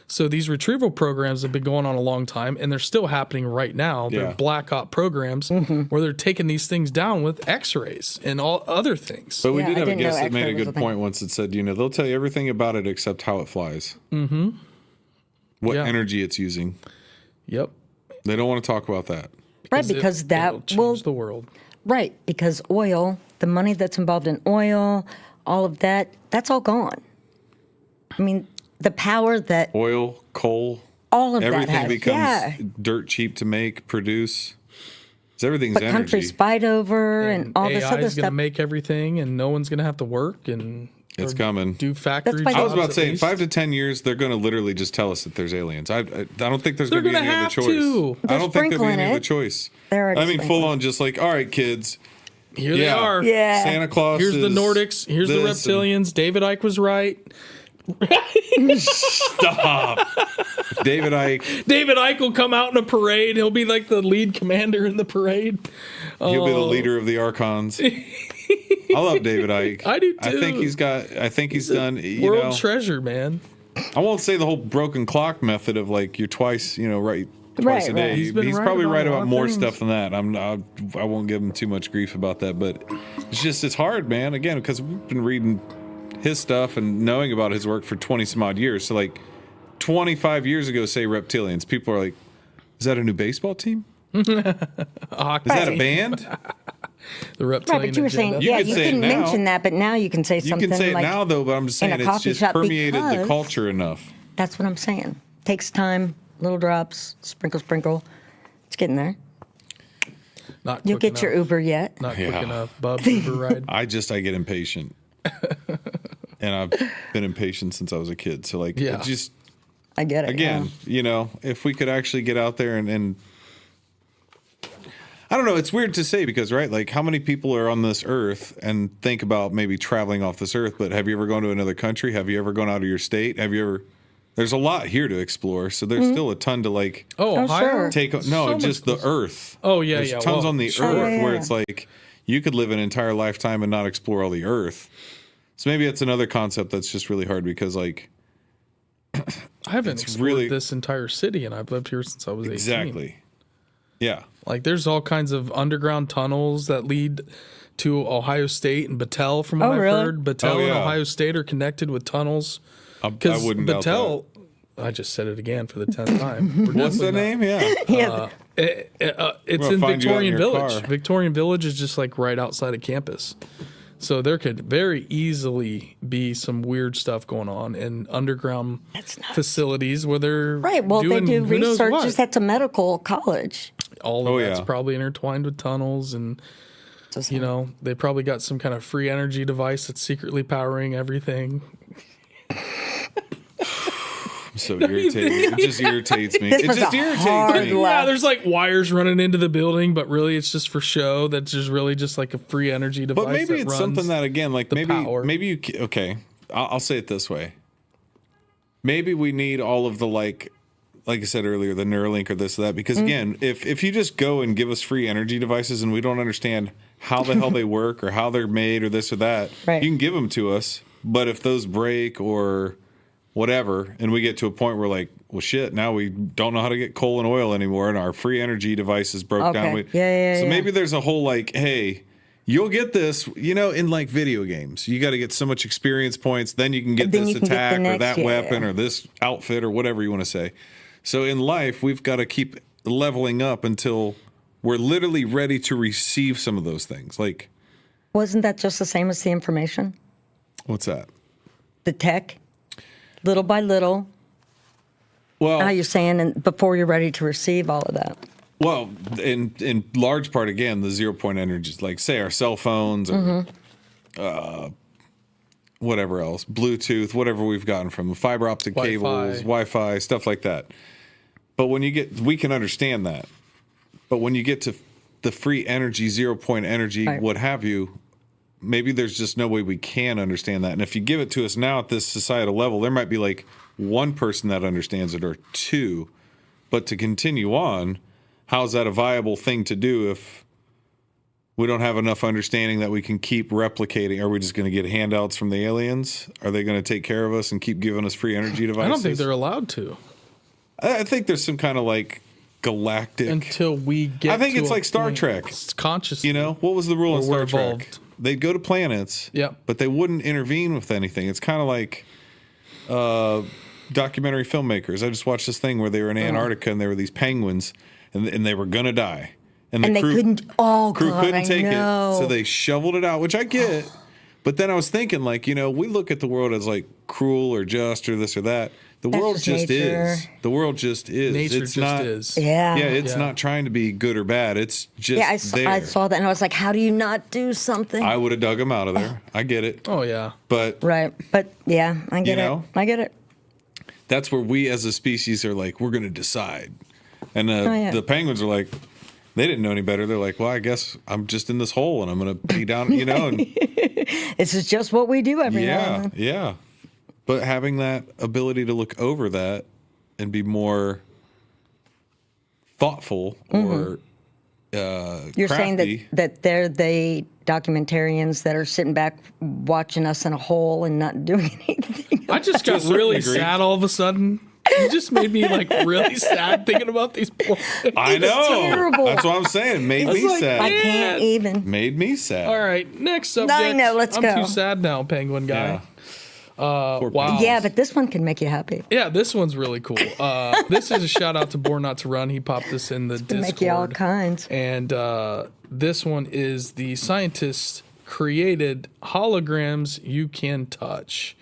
So these retrieval programs have been going on a long time, and they're still happening right now. Yeah. They're black op programs where they're taking these things down with X-rays and all other things. But we Yeah, did I have a didn't know guest that made X-ray a was good a thing. point once that said, they'll tell you everything about it except how it flies. Mm-hmm. What Yeah. energy it's using. Yep. They don't want to talk about that. Right, because it'll that change will the world. Right, because oil, the money that's involved in oil, all of that, that's all gone. I mean, the power that Oil, coal, all of that everything has. becomes Yeah. dirt cheap to make, produce. 'Cause everything's But energy. countries fight over and all this AI other is going to stuff. make everything, and no one's going to have to work and It's or coming. do factory why jobs. they- I was about to at say, in least. 5 to 10 years, they're going to literally just tell us that there's aliens. I don't think there's They're going to be gonna any other have choice. to. I They're don't think there'll be sprinkling any other it. choice. They're already I mean, full sprinkling. on, just like, all right, kids. Here they are. Yeah. Santa Claus. Here's the is Nordics. Here's the this and- reptilians. David Icke was right. Stop. David Icke. David Icke will come out in a parade. He'll be like the lead commander in the parade. He'll be the leader of the Archons. I love David Icke. I do I too. think he's done. World treasure, man. I won't say the whole broken clock method of like you're twice, right. Twice Right, a day. right. He's been right probably about right a lot about of more things. stuff than that. I won't give him too much grief about that, but it's hard, man. Again, because we've been reading his stuff and knowing about his work for 20 some odd years. So like 25 years ago, say reptilians, people are like, is that a new baseball team? Is that a band? The reptilian Right, but you were saying, agenda. You yeah, could you say it couldn't now. mention that, but now you can say You something can say it like now though, but I'm just in saying a it's coffee just shop permeated the because- culture enough. That's what I'm saying. Takes time, little drops, sprinkle, sprinkle. It's getting there. Not You'll quick get your enough. Uber yet. Not quick Yeah. enough. Bub's Uber ride. I get impatient. And I've been impatient since I was a kid. So like Yeah. it just I get it. again, if we could actually get out there and I don't know, it's weird to say because right, like how many people are on this earth and think about maybe traveling off this earth, but have you ever gone to another country? Have you ever gone out of your state? There's a lot here to explore, so there's still a ton to like Oh, Oh, Ohio? sure. take on. So No, much just the closer. earth. Oh, yeah, There's yeah. tons Well, on the sure. earth Yeah, where yeah. it's like you could live an entire lifetime and not explore all the earth. So maybe it's another concept that's just really hard because like I haven't It's explored really- this entire city, and I've lived here since I was 18. exactly. Yeah. Like, there's all kinds of underground tunnels that lead to Ohio State and Battelle, from what Oh, I've really? heard. Battelle Oh, and yeah. Ohio State are connected with tunnels. I Because wouldn't doubt Battelle, I just said it again for the 10th time. We're What's the definitely not- name? Yeah. Yeah. It's We'll in find you out in Victorian your Village. car. Victorian Village is just like right outside of campus. So there could very easily be some weird stuff going on in underground That's nuts. facilities where they're Right. Well, doing they do who knows research. what. Just that's a medical college. All of Oh, that's yeah. probably intertwined with tunnels, and Just- they probably got some kind of free energy device that's secretly powering everything. I'm so irritated. It just irritates me. This It was just a irritates hard me. laugh. Yeah, there's like wires running into the building, but really it's just for show. That's just really just like a free energy device. But maybe that it's runs something that again, like the power. maybe okay. I'll say it this way. Maybe we need all of the like I said earlier, the Neuralink or this or that, because again, if you just go and give us free energy devices and we don't understand how the hell they work or how they're made or this or that, Right. you can give them to us. But if those break or whatever, and we get to a point where like, well, shit, now we don't know how to get coal and oil anymore, and our free energy devices broke Okay. down. Yeah, So yeah. maybe there's a whole like, hey, you'll get this, in like video games. You got to get so much experience points, then you can get Then this you can get the attack or next, that yeah, weapon yeah. or this outfit or whatever you want to say. So in life, we've got to keep leveling up until we're literally ready to receive some of those things. Like, Wasn't that just the same as the information? what's that? The tech, little by little. Well, How you're saying, and before you're ready to receive all of that. Well, in large part, again, the 0 point energies, like say our cell phones or whatever else, Bluetooth, whatever we've gotten from fiber optic cables, Wi-Fi, stuff like that. But when we can understand that. But when you get to the free energy, 0 point energy, what have you, maybe there's just no way we can understand that. And if you give it to us now at this societal level, there might be like one person that understands it or two. But to continue on, how's that a viable thing to do if we don't have enough understanding that we can keep replicating? Are we just going to get handouts from the aliens? Are they going to take care of us and keep giving us free energy devices? I don't think they're allowed to. I think there's some kind of like galactic... Until we get I think to it's a like Star point Trek. Consciously. You know, what was the rule in Star evolved. Trek? They'd go to planets, but they wouldn't intervene with anything. It's kind of like documentary filmmakers. I just watched this thing where they were in Antarctica and there were these penguins and they were going to die. And the crew couldn't take it, so they shoveled it out, which I get. But then I was thinking, like, you know, we look at the world as like cruel or just or this or that. The world just is. The world just is. Nature it's just not, is. Yeah. Yeah, it's not trying to be good or bad. It's just there. I saw that and I was like, how do you not do something? I would have dug them out of there. I get it. Oh, yeah. But right. But yeah, I get it. I get it. That's where we as a species are like, we're going to decide. And the penguins are like, they didn't know any better. They're like, well, I guess I'm just in this hole and I'm going to be down, you know. And, this is just what we do every now and then. Yeah. But having that ability to look over that and be more thoughtful or You're crafty. saying that they're the documentarians that are sitting back watching us in a hole and not doing anything. I just got really sad all of a sudden. You just made me like really sad thinking about these poor things. I know. Terrible. That's what I'm saying. It made me like, sad. I can't even. Made me sad. All right, next subject. I know, let's I'm go. too sad now, penguin guy. Poor Wow. penguins. Yeah, but this one can make you happy. Yeah, this one's really cool. This is a shout out to Born Not to Run. He popped this in the Discord. Make you all kinds. And this one is the scientists created holograms you can touch.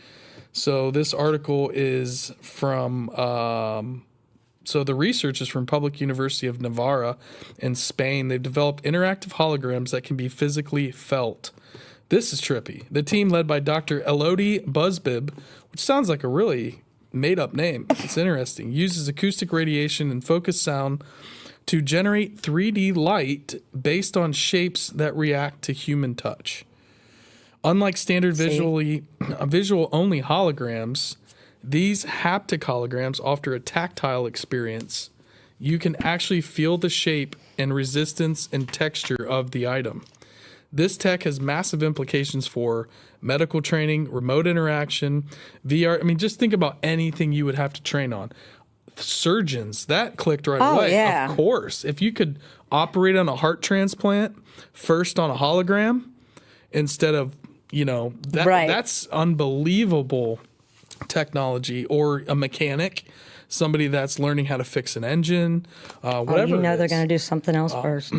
So this article is from, so the research is from Public University of Navarra in Spain. They've developed interactive holograms that can be physically felt. This is trippy. The team led by Dr. Elodie Buzzbib, which sounds like a really made-up name. It's interesting. Uses acoustic radiation and focused sound to generate 3D light based on shapes that react to human touch. Unlike standard visual-only holograms, these haptic holograms offer a tactile experience. You can actually feel the shape and resistance and texture of the item. This tech has massive implications for medical training, remote interaction, VR. I mean, just think about anything you would have to train on. Surgeons, that clicked right away. Yeah. Of course. If you could operate on a heart transplant first on a hologram instead of, that's unbelievable technology. Or a mechanic, somebody that's learning how to fix an engine, whatever. They're going to do something else first.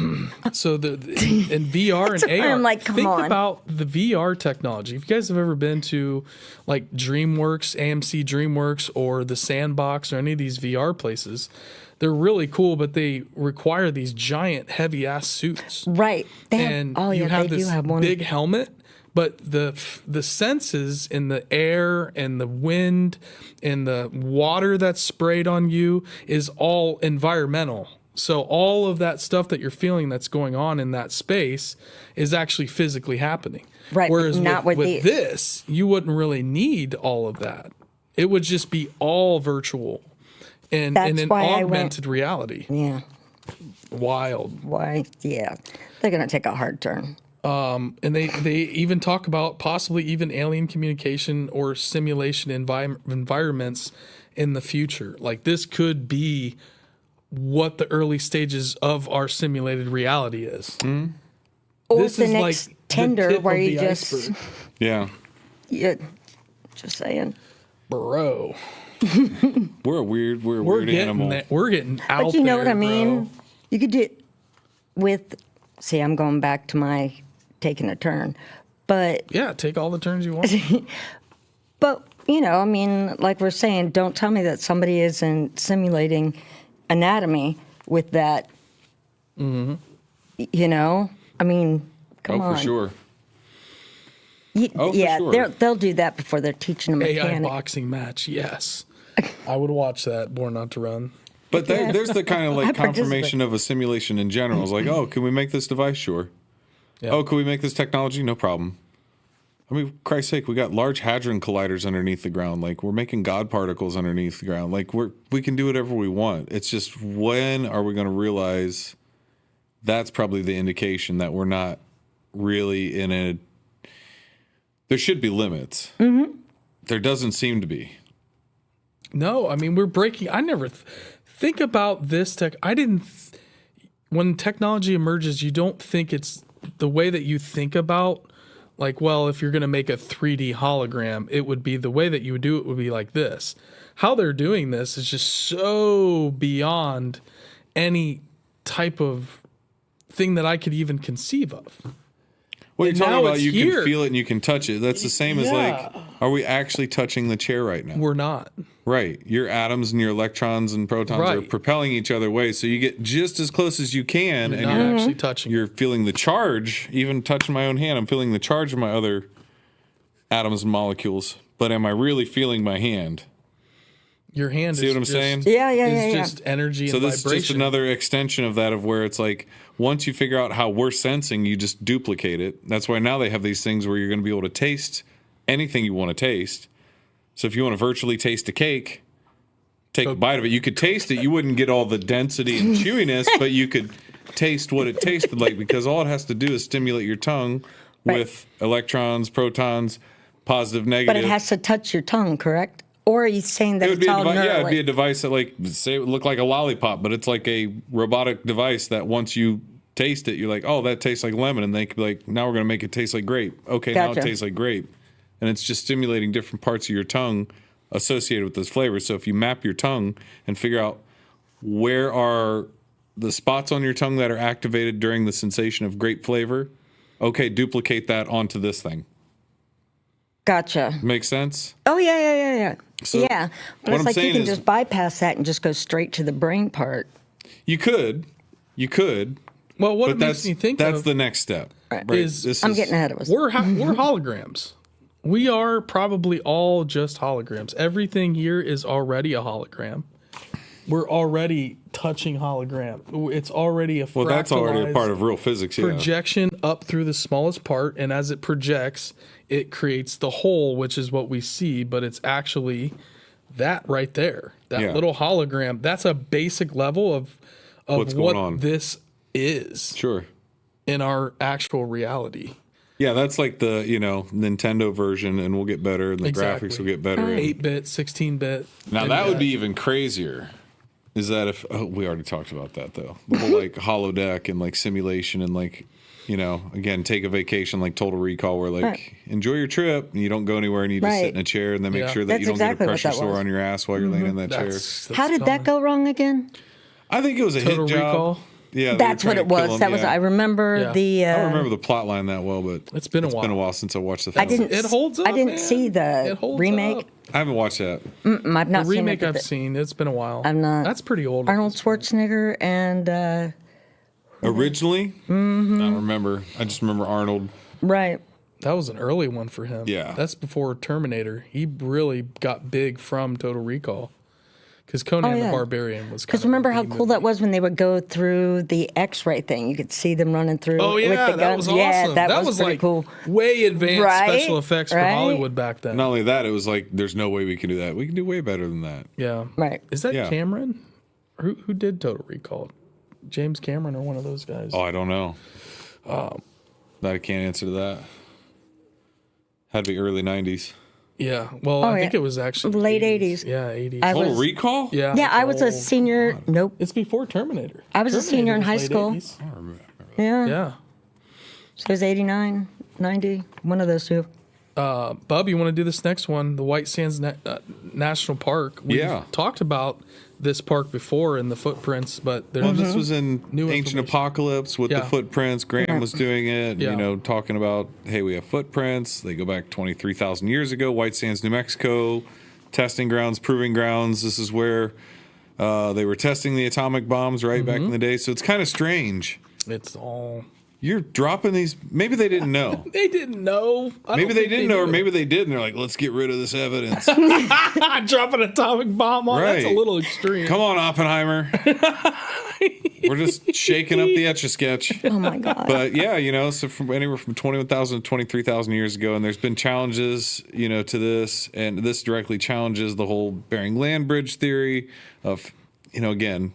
So in VR and AR, I'm like, come think on. about the VR technology. If you guys have ever been to like DreamWorks, AMC DreamWorks, or the Sandbox, or any of these VR places, they're really cool, but they require these giant, heavy ass suits. Right. You have this one. big helmet. But the senses in the air and the wind and the water that's sprayed on you is all environmental. So all of that stuff that you're feeling that's going on in that space is actually physically happening. Right. Whereas not with these. this, you wouldn't really need all of that. It would just be all virtual and an augmented reality. Yeah. Wild. Why? Yeah. They're going to take a hard turn. And they even talk about possibly even alien communication or simulation environments in the future. Like this could be what the early stages of our simulated reality is. Mm-hmm. Or This the is next like tender the tip where of you the just iceberg. Yeah. just saying. Bro. We're a weird Getting animal. that. We're getting out there. But you know what I mean? Bro. You could do it with. See, I'm going back to my taking a turn, but Yeah, take all the turns you want. like we're saying, don't tell me that somebody isn't simulating anatomy with that You know, I mean, come on. For sure. For sure. They'll do that before they're teaching a mechanic. AI boxing match, yes. I would watch that, Born Not to Run. But there's the kind of like confirmation of a simulation in general. It's like, oh, can we make this device? Sure. Yeah. Oh, can we make this technology? No problem. I mean, Christ's sake, we got large hadron colliders underneath the ground. Like, we're making God particles underneath the ground. Like, we can do whatever we want. It's just, when are we going to realize that's probably the indication that we're not really in a... There should be limits. There doesn't seem to be. No, I mean, we're breaking... I never think about this tech. I didn't... When technology emerges, you don't think it's the way that you think about... Like, well, if you're going to make a 3D hologram, it would be the way that you would do it would be like this. How they're doing this is just so beyond any type of thing that I could even conceive of. Well, you're talking about you can feel it and you can touch it. That's the same as like, are we actually touching the chair right now? We're not. Right. Your atoms and your electrons and protons are propelling each other away. So you get just as close as you can. You're and not actually touching. You're feeling the charge. Even touching my own hand, I'm feeling the charge of my other atoms and molecules. But am I really feeling my hand? Your hand See what I'm saying? Yeah. It's just energy and vibration. So this is just another extension of that, of where it's like, once you figure out how we're sensing, you just duplicate it. That's why now they have these things where you're going to be able to taste anything you want to taste. So if you want to virtually taste a cake, take a bite of it. You could taste it. You wouldn't get all the density and chewiness, but you could taste what it tasted like, because all it has to do is stimulate your tongue with electrons, protons, positive, negative. But it has to touch your tongue, correct? Or are you saying that it's all neurally? Yeah, it'd be a device that, like, say it would look like a lollipop, but it's like a robotic device that once you taste it, you're like, oh, that tastes like lemon. And they could be like, now we're going to make it taste like grape. Okay, now it tastes like grape. And it's just stimulating different parts of your tongue associated with this flavor. So if you map your tongue and figure out where are the spots on your tongue that are activated during the sensation of grape flavor, okay, duplicate that onto this thing. Gotcha. Makes sense? Oh, yeah. So yeah, but it's like you can just bypass that and just go straight to the brain part. You could. Well, what it makes me think that's the next step. Right. I'm getting ahead of us. We're holograms. We are probably all just holograms. Everything here is already a hologram. We're already touching hologram. It's already a well, that's already a part of real physics. Yeah. Projection up through the smallest part, and as it projects, it creates the whole, which is what we see. But it's actually that right there, that little hologram. That's a basic level of what's going on. This is. Sure. In our actual reality. Yeah, that's like the, Nintendo version, and we'll get better, and the graphics will get better. 8-bit, 16-bit. Now, that would be even crazier, is that if... Oh, we already talked about that, though. The whole, holodeck and, simulation and, again, take a vacation like Total Recall, where, enjoy your trip, and you don't go anywhere, and you just sit in a chair, and then make sure that you don't get a pressure sore on your ass while you're laying in that chair. How did that go wrong again? I think it was a Total hit job. Recall? Yeah, that's what it was. That was. I remember the. I don't remember the plot line that well, but it's been a while. It's been a while since I watched the film. It holds up. I didn't see the remake. Up. I haven't watched that. I've not the seen remake. I've seen. It's been a while. I'm not. That's pretty old. Arnold Schwarzenegger and. Originally, I don't remember. I just remember Arnold. Right. That was an early one for him. Yeah. That's before Terminator. He really got big from Total Recall. Because Conan the Barbarian was. Because remember how cool that was when they would go through the X-ray thing? You could see them running through. Oh yeah, with the guns. That was awesome. Yeah, that was pretty cool. Way advanced special effects for Hollywood back then. Not only that, it was like, there's no way we can do that. We can do way better than that. Yeah. Right. Is that Cameron? Who did Total Recall? James Cameron or one of those guys? Oh, I don't know. I can't answer to that. Had to be early 90s. Yeah, well, I think it was actually late 80s. Yeah, 80s. Total Recall? Yeah. Yeah, I was a senior. God. Nope. It's before Terminator. I was a senior in high school. 80s. I don't remember that. Yeah. So it was 89, 90, one of those two. Bub, you want to do this next one, the White Sands National Park? We've talked about this park before in the footprints, but there's this was in Ancient Apocalypse with the footprints. Graham was doing it, talking about, hey, we have footprints. They go back 23,000 years ago. White Sands, New Mexico, testing grounds, proving grounds. This is where They were testing the atomic bombs back in the day. So it's kind of strange. It's all. You're dropping these. Maybe they didn't know. They didn't know. Maybe they didn't know, or maybe they did, and they're like, let's get rid of this evidence. Drop an atomic bomb on. That's a little extreme. Come on, Oppenheimer. We're just shaking up the Etch-a-Sketch. Oh, my God. But yeah, so from anywhere from 21,000 to 23,000 years ago, and there's been challenges, to this, and this directly challenges the whole Bering Land Bridge theory of, again,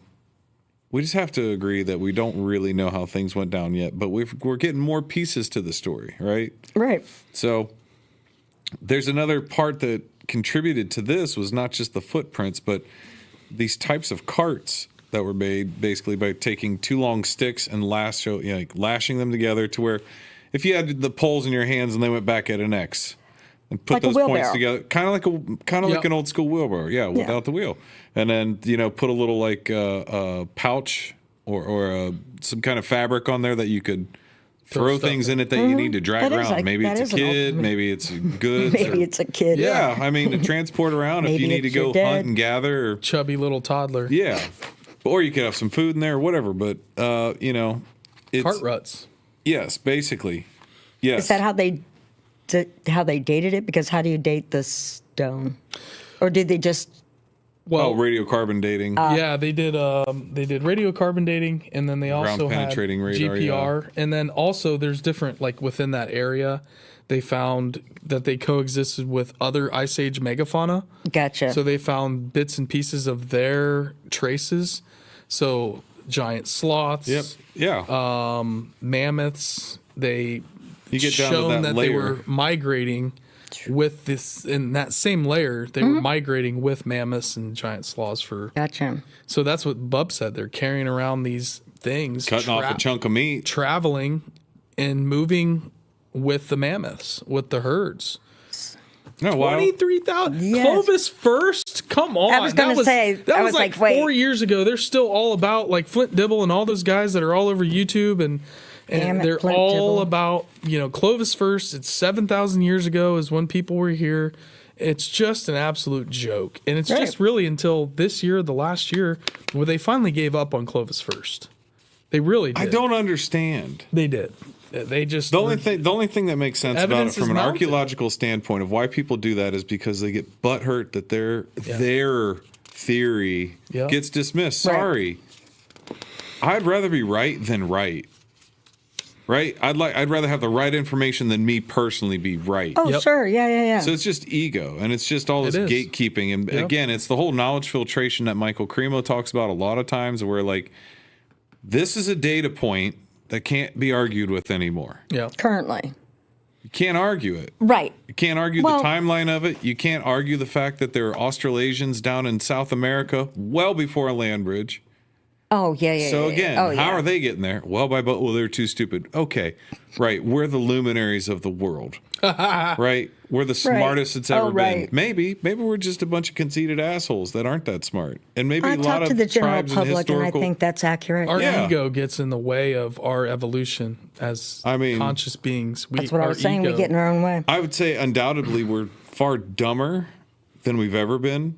we just have to agree that we don't really know how things went down yet, but we're getting more pieces to the story, right? Right. So there's another part that contributed to this was not just the footprints, but these types of carts that were made basically by taking two long sticks and lashing them together to where if you had the poles in your hands and they went back at an X and put those points together, kind of like an old school wheelbarrow, without the wheel, and then put a little pouch or some kind of fabric on there that you could throw things in it that you need to drag around. Maybe it's a kid, maybe it's goods. Maybe it's a kid. Yeah, I mean, to transport around if you need to go hunt and gather. Or, chubby little toddler. Yeah. Or you could have some food in there or whatever. But, it's... Cart ruts. Yes, basically. Yes. Is that how they dated it? Because how do you date the stone? Or did they just... radiocarbon dating. Yeah, they did radiocarbon dating, and then they also had penetrating radar, GPR. And then also there's different, within that area, they found that they coexisted with other Ice Age megafauna. Gotcha. So they found bits and pieces of their traces. So giant sloths. Yep. Yeah. Mammoths. You get down shown to that layer. they were migrating with this in that same layer. They were migrating with mammoths and giant sloths for. Gotcha. So that's what Bub said. They're carrying around these things, cutting off a chunk of meat, traveling and moving with the mammoths, with the herds. No, 23,000. Yes. Clovis first? Come on. I was going to say, that was like wait. 4 years ago. They're still all about Flint Dibble and all those guys that are all over YouTube and they're Flint all Dibble. about, Clovis first. It's 7,000 years ago is when people were here. It's just an absolute joke. And it's just really until this year, the last year, where they finally gave up on Clovis first. They really did. I don't understand. They did. They just the only thing that makes sense about it from an mounted. archaeological standpoint of why people do that is because they get butthurt that their theory gets dismissed. Right. Sorry, I'd rather be right than right. Right? I'd rather have the right information than me personally be right. Oh, sure. Yeah. So it's just ego, and it's just all this gatekeeping, and again, it's the whole knowledge filtration that Michael Cremo talks about a lot of times, where this is a data point that can't be argued with anymore. Yeah. Currently. You can't argue it. Right. You can't argue the timeline of it. You can't argue the fact that there are Australasians down in South America well before a land bridge. Oh, yeah. So again, how are they getting there? Well, by boat. Well, they're too stupid. Okay, right. We're the luminaries of the world. Right? We're the smartest it's ever been. Maybe we're just a bunch of conceited assholes that aren't that smart. And maybe I a lot talk of to the general tribes public, and historical. I think that's accurate. Our ego gets in the way of our evolution as conscious beings. That's what I was saying. We get in our own way. I would say undoubtedly we're far dumber than we've ever been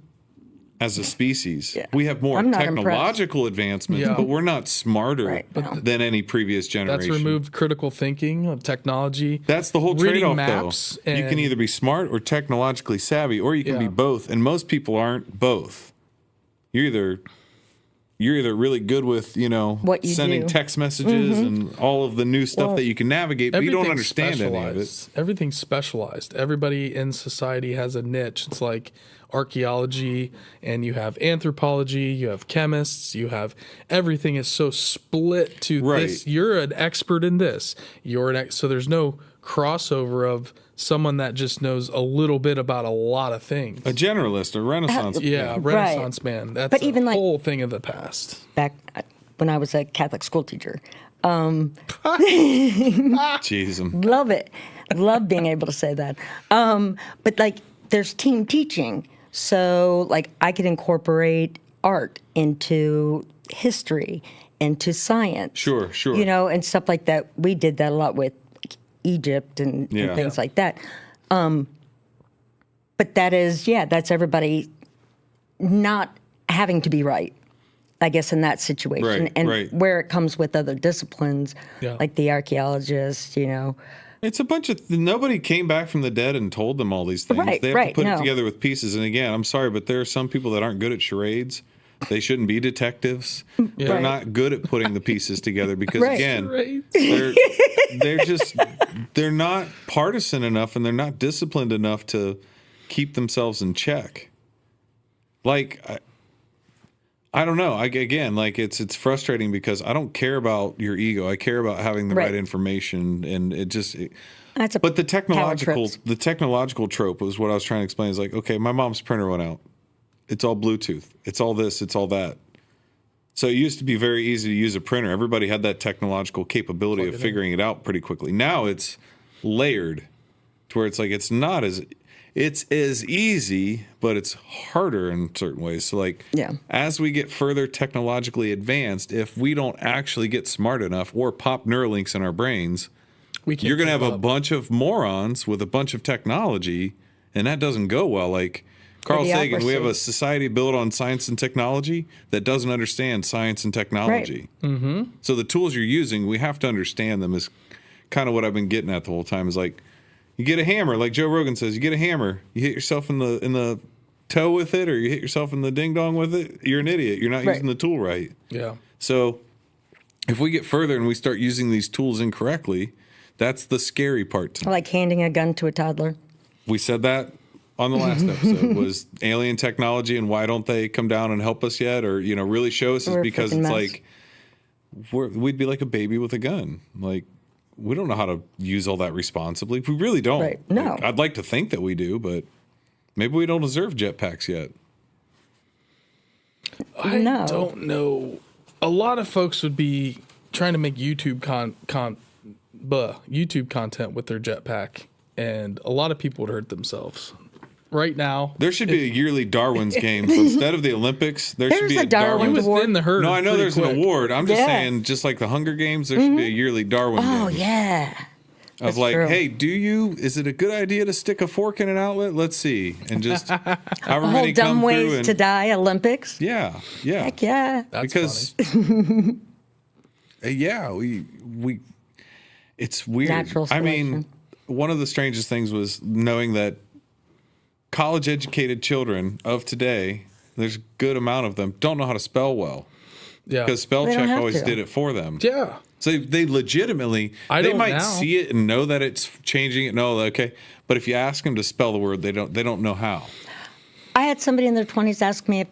as a species. Yeah. We have more I'm not technological advancements, but we're not smarter than any previous generation. That's removed critical thinking of technology. That's the whole trade-off, though. You You can either be smart or technologically savvy, or you can be both. And most people aren't both. You're either really good with, what you sending do. text messages and all of the new stuff that you can navigate, but you don't understand any of it. Everything's specialized. Everybody in society has a niche. It's like archaeology, and you have anthropology, you have chemists, you have everything is so split to this. You're an expert in this. So there's no crossover of someone that just knows a little bit about a lot of things. A generalist, a Renaissance man. Renaissance man. That's but even whole thing of the past. Back when I was a Catholic school teacher. Jeez. Love it. Love being able to say that. But there's team teaching. So I could incorporate art into history, into science. Sure. And stuff like that. We did that a lot with Egypt and things like that. But that's everybody not having to be right, I guess, in that situation. Right, and right. where it comes with other disciplines, Yeah. like the archaeologists, It's a bunch of nobody came back from the dead and told them all these things. Right, They have to right, put it no. together with pieces. And again, I'm sorry, but there are some people that aren't good at charades. They shouldn't be detectives. They're Right. not good at putting the pieces together because Right. again, Right. they're not partisan enough and they're not disciplined enough to keep themselves in check. Like I don't know. Again, like it's frustrating because I don't care about your ego. I care about having the right Right. information, and That's a But the power trips. technological trope was what I was trying to explain. Is like, okay, my mom's printer went out. It's all Bluetooth. It's all this. It's all that. So it used to be very easy to use a printer. Everybody had that technological capability of figuring it out pretty quickly. Now it's layered to where it's like it's as easy, but it's harder in certain ways. So like Yeah. as we get further technologically advanced, if we don't actually get smart enough or pop Neuralinks in our brains, We can't you're going to have keep a up. bunch of morons with a bunch of technology, and that doesn't go well. Like Carl Sagan, we have a Idiocracy. society built on science and technology that doesn't understand science and technology. Mm-hmm. So the tools you're using, we have to understand them is kind of what I've been getting at the whole time is like, you get a hammer, like Joe Rogan says, you get a hammer, you hit yourself in the toe with it, or you hit yourself in the ding dong with it, you're an idiot. You're not Right. using the tool right. Yeah. So if we get further and we start using these tools incorrectly, that's the scary part to me. Like handing a gun to a toddler. We said that on the last episode was alien technology and why don't they come down and help us yet or really show us is We're a because freaking it's mess. like we'd be like a baby with a gun. Like we don't know how to use all that responsibly. We really don't. Right. No. Like, I'd like to think that we do, but maybe we don't deserve jetpacks yet. I No. don't know. A lot of folks would be trying to make YouTube YouTube content with their jetpack, and a lot of people would hurt themselves. Right now, There should be a yearly Darwin's Games instead of the Olympics. There should There's be a a Darwin's you Darwin's. was in the herd. No, I know pretty there's quick. an award. I'm just Yeah. saying, just like the Hunger Games, there should be a yearly Darwin Oh, Games. yeah. Of That's like, true. hey, is it a good idea to stick a fork in an outlet? Let's see. And just however Whole many dumb come through. ways And, to die Olympics. yeah. Heck yeah. That's Because, funny. yeah, it's weird. Natural I mean, selection. one of the strangest things was knowing that college educated children of today, there's a good amount of them, don't know how to spell well. Yeah. Because spell They don't check have always to. did it for them. Yeah. So they legitimately, I they don't might now. see it and know that it's changing it. No, okay. But if you ask them to spell the word, they don't know how. I had somebody in their 20s ask me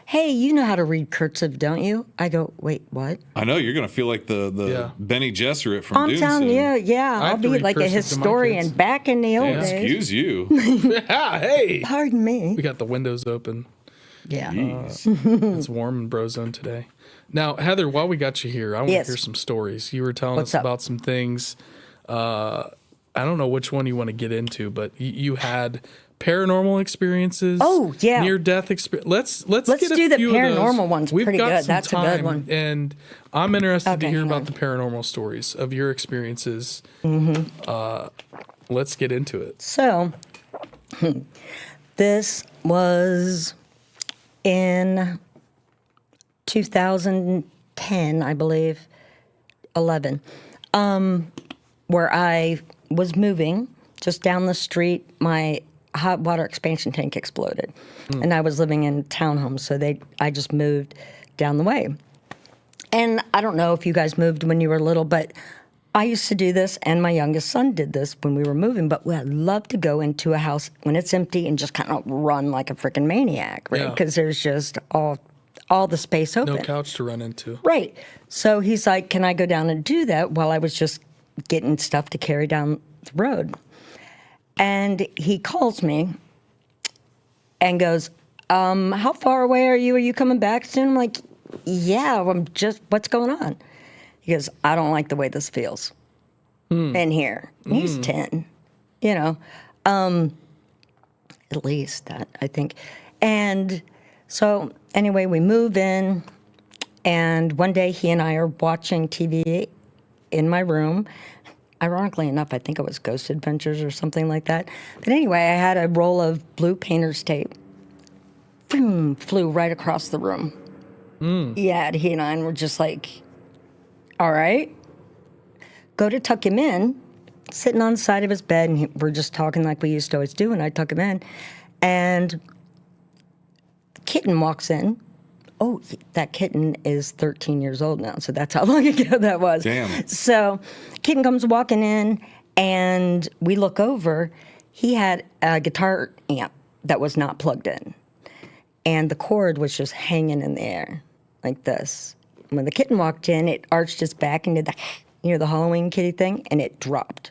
hey, you know how to read cursive, don't you? I go, wait, what? I know you're going to feel like the Yeah. Benny Gesserit from I'm Dune telling soon. you, yeah, I I'll have to be read like a cursive to my historian kids. back in the old days. Excuse you. Yeah. Hey. Pardon me. We got the windows open. Yeah. Jeez. It's warm in Brozone today. Now, Heather, while we got you here, I want Yes. to hear some stories. You were telling What's us up? about some things. I don't know which one you want to get into, but you had paranormal experiences. Oh, yeah. Near-death experience. Let's Let's get a do the few of those. paranormal ones. We've Pretty got good. some That's a good time, one. and I'm interested to Okay, hear hang about on. the paranormal stories of your experiences. Let's get into it. So, this was in 2010, I believe, 11, where I was moving just down the street. My hot water expansion tank exploded, and I was living in townhomes, so I just moved down the way. And I don't know if you guys moved when you were little, but I used to do this, and my youngest son did this when we were moving. But I'd love to go into a house when it's empty and just kind of run like a freaking maniac, right? Yeah. Because there's just all the space open. No couch to run into. Right. So he's like, can I go down and do that while I was just getting stuff to carry down the road? And he calls me and goes, how far away are you? Are you coming back soon? I'm like, yeah, what's going on? He goes, I don't like the way this feels in here. And he's 10, at least that, I think. And so anyway, we move in, and one day he and I are watching TV in my room. Ironically enough, I think it was Ghost Adventures or something like that. But anyway, I had a roll of blue painter's tape boom, flew right across the room. Yeah, he and I were just like, all right. Go to tuck him in, sitting on the side of his bed, and we're just talking like we used to always do, and I tuck him in. And the kitten walks in. Oh, that kitten is 13 years old now, so that's how long ago that was. Damn. So kitten comes walking in, and we look over. He had a guitar amp that was not plugged in, and the cord was just hanging in the air like this. When the kitten walked in, it arched its back and did the Halloween kitty thing, and it dropped.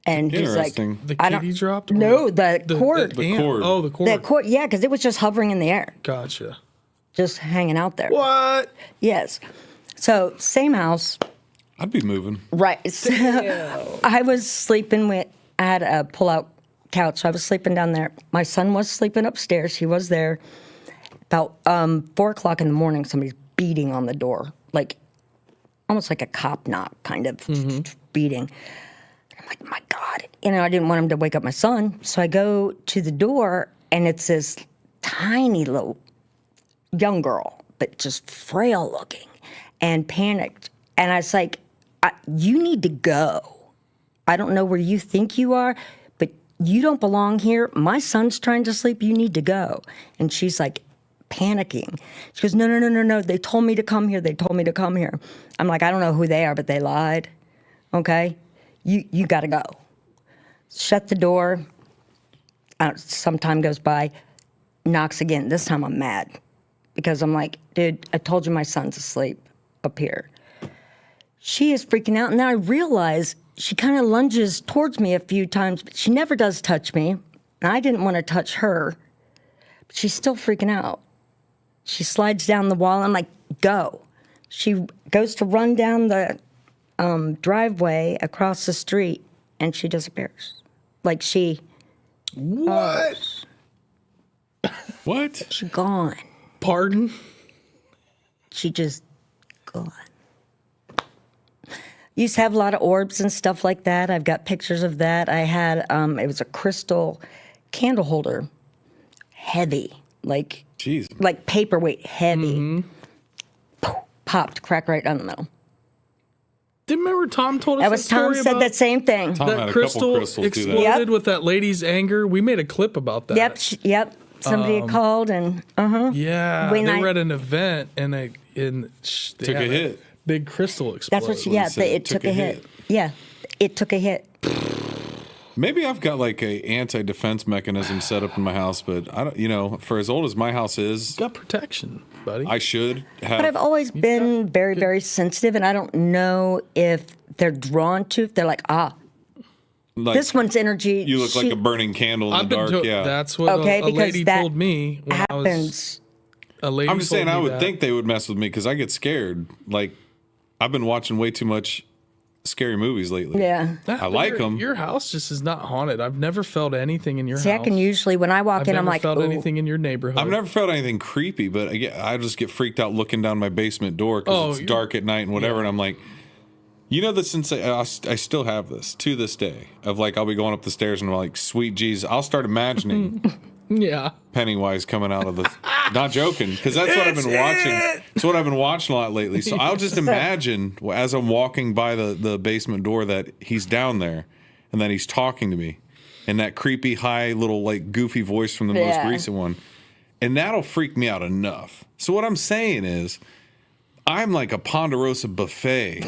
And he's like, The kitty dropped? No, the cord. The cord. Oh, the cord. The cord, yeah, because it was just hovering in the air, Gotcha. just hanging out there. What? Yes. So, same house. I'd be moving. Right. So, I was sleeping I had a pull-out couch, so I was sleeping down there. My son was sleeping upstairs. He was there. About 4 o'clock in the morning, somebody's beating on the door, like almost like a cop knock, kind of beating. I'm like, my God. I didn't want him to wake up my son. So I go to the door, and it's this tiny little young girl, but just frail looking and panicked. And I was like, you need to go. I don't know where you think you are, but you don't belong here. My son's trying to sleep. You need to go. And she's like, panicking. She goes, no. They told me to come here. They told me to come here. I'm like, I don't know who they are, but they lied. Okay? You got to go. Shut the door. Some time goes by. Knocks again. This time I'm mad. Because I'm like, dude, I told you my son's asleep up here. She is freaking out. And then I realize she kind of lunges towards me a few times, but she never does touch me. And I didn't want to touch her. But she's still freaking out. She slides down the wall. I'm like, go. She goes to run down the driveway across the street, and she disappears. Like What? What? She's gone. Pardon? She just gone. Used to have a lot of orbs and stuff like that. I've got pictures of that. I had, it was a crystal candle holder, heavy, like Jeez. Like paperweight, heavy. Popped, crack right down the middle. Didn't remember Tom told us That was Tom story said about that same thing. Tom had that a couple crystal crystals do that. exploded Yep. with that lady's anger? We made a clip about that. Yep. Somebody had called and Yeah, When they I- were at an event and they Took a hit. Big crystal exploded. that's what she, what he yeah, said. it took a hit. Yeah, it took a hit. Maybe I've got like a anti-defense mechanism set up in my house, but I don't. For as old as my house is, Got protection, buddy. I should have. But I've always been very, very sensitive, and I don't know if they're drawn to, if they're like, like, this one's energy. You look like a burning candle in the dark. Yeah. That's what Okay, a because lady that told me when I was happens. a lady. I'm just told saying, me I would that. think they would mess with me because I get scared. Like, I've been watching way too much scary movies lately. Yeah. I like them. Your house just is not haunted. I've never felt anything in your See, I house. can usually, when I walk I've in, never I'm like, felt ooh. anything in your neighborhood. I've never felt anything creepy, but I just get freaked out looking down my basement door because it's dark at night and whatever. And I'm like, since I still have this to this day of like, I'll be going up the stairs and I'm like, sweet Jesus, I'll start imagining Yeah. Pennywise coming out of the. Not joking, because that's what I've been watching. It's what I've been watching a lot lately. So I'll just imagine as I'm walking by the basement door that he's down there, and that he's talking to me, and that creepy high little like goofy voice from the most recent one, and that'll freak me out enough. So what I'm saying is, I'm like a Ponderosa buffet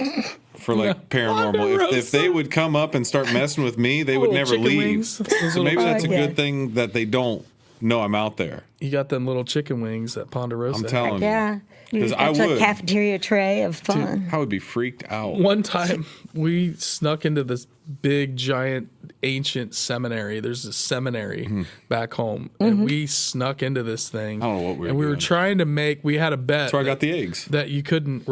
for like paranormal. If they would come up and start messing with me, they would Little never chicken leave. wings. Those So maybe little- that's a good thing that they don't know I'm out there. You got them little chicken wings at Ponderosa. I'm telling you. Yeah. 'Cause I It's a would. cafeteria tray of fun. I would be freaked out. One time we snuck into this big, giant, ancient seminary. There's a seminary back home, and we snuck into this thing. I don't know what we were and we were doing. trying to we had a bet. That's where I got the eggs. That you couldn't,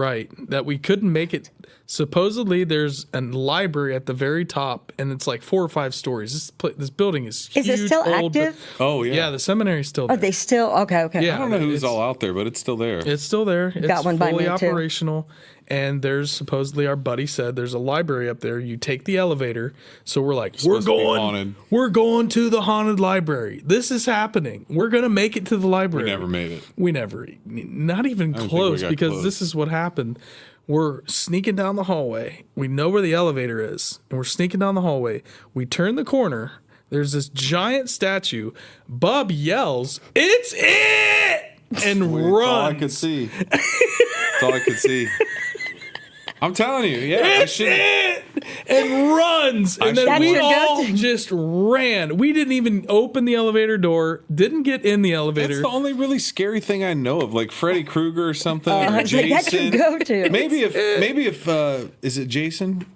that we couldn't make it. Supposedly, there's a library at the very top, and it's like 4 or 5 stories. This building is huge. Is it still old, active? Oh, yeah. Yeah, the seminary's still Oh, there. they still, okay. Yeah. I don't know who's It's- all out there, but it's still there. It's still there. It's Got one by fully me, too. operational. and there's supposedly, our buddy said, there's a library up there. You take the elevator. So we're like, supposed to be haunted. we're going to the haunted library. This is happening. We're going to make it to the library. We never made it. We never, not even close, because close. this is what happened. We're sneaking down the hallway. We know where the elevator is, and we're sneaking down the hallway. We turn the corner. There's this giant statue. Bub yells, "It's it!" and That's runs. all I could see. That's all I could see. I'm telling you, yeah. It's it! And runs. And then That's we your all go-to. just ran. We didn't even open the elevator door, didn't get in the elevator. That's the only really scary thing I know of, like Freddy Krueger or something. Or I was like, that's your Jason. go-to. Maybe if is it Jason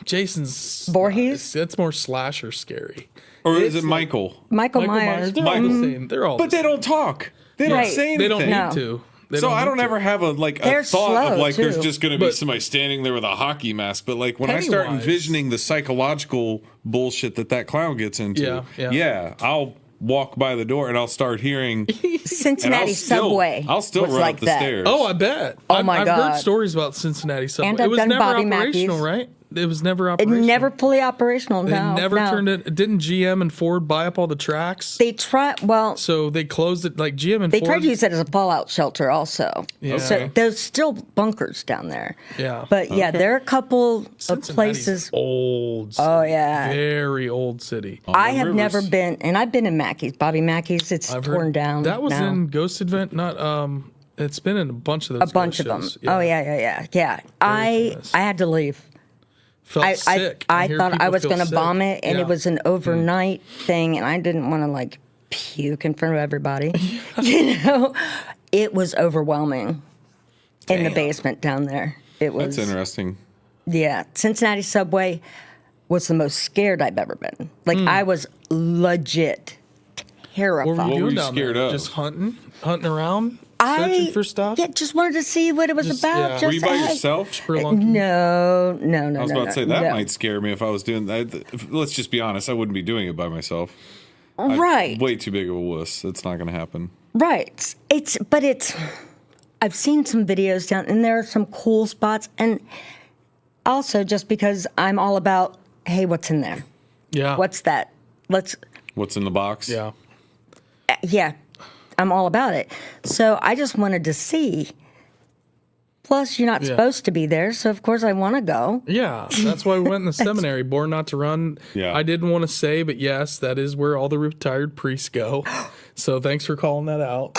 Jason's Voorhees? That's more slasher scary. or is It's it Michael? Michael Michael Myers, Myers. they're all Michael. the same. They're all But the they don't talk. They don't Right. say anything. They don't need No. to. They So I need don't to. ever have a They're thought of slow, like there's too. just going to be But- somebody standing there with a hockey mask. But like when I start Pennywise. envisioning the psychological bullshit that clown gets into, Yeah. I'll walk by the door and I'll start hearing. Cincinnati subway. I'll still was run like up the that. stairs. Oh, I bet. Oh, my I've God. heard stories about Cincinnati subway. And It I've was done never Bobby operational, Mackey's. right? It was never It operational. never fully operational. They No, never no. turned it. Didn't GM and Ford buy up all the tracks? They tried. Well, So they closed it. Like GM and they Ford. tried to use it as a fallout shelter, also. Yeah. So Okay. there's still bunkers down there. Yeah. But yeah, there are a couple of Cincinnati's places. Old. Oh city. yeah. Very old city. I have Rivers. never been, and I've been in Mackey's, Bobby Mackey's. It's I've torn heard down. That was now. in Ghost Advent. Not It's been in a bunch of those. a bunch of ghost them. shows. Oh yeah. I famous. had to leave. Felt sick. I hear thought I people was feel going to sick. bomb it, and Yeah. it was an overnight thing, and I didn't want to like puke in front of everybody. It was overwhelming in the Damn. basement down there. It was. That's interesting. Yeah, Cincinnati subway was the most scared I've ever been. Like I was legit terrified. What were you What doing were you down scared there? of? Just hunting around, searching for stuff. Yeah, just wanted to see what it was Just- about. yeah. Just, Were you by hey. yourself? Spelunking. No. I was about to say that no. might scare me if I was doing that. Let's just be honest. I wouldn't be doing it by myself. Right. Way too big of a wuss. It's not going to happen. Right. It's. I've seen some videos down, and there are some cool spots, and also just because I'm all about, hey, what's in there? Yeah. What's that? What's in the box? Yeah. Yeah, I'm all about it. So I just wanted to see. Plus, you're not Yeah. supposed to be there, so of course I want to go. Yeah, that's why we went in the seminary, born not to run. Yeah. I didn't want to say, but yes, that is where all the retired priests go. So thanks for calling that out.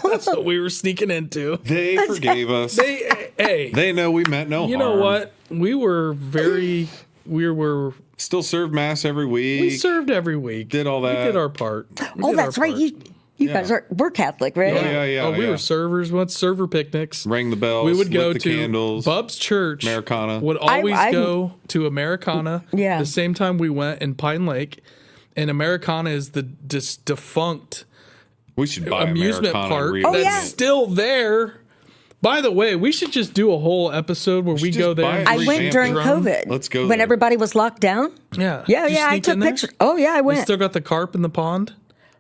That's what we were sneaking into. They forgave us. Hey, They know we meant no harm. you know what? We were Still served mass every week. we served every week. Did all that. We did our part. We Oh, did that's our right. part. You guys we're Catholic, right? Yeah. We were servers. We went to server picnics. Rang the bells. We would go lit the to candles. Bub's church. Americana. Would always I- go to Americana. Yeah. The same time we went in Pine Lake, and Americana is the defunct We should buy amusement Americana park and that's yeah. still there. By the way, we should just do a whole episode where we should go just there. buy and it. I Free went jam during drone. COVID. Let's go When there. everybody was locked down. Yeah. Yeah, Did you I sneak took in there? pictures. Oh yeah, I You went. still got the carp in the pond?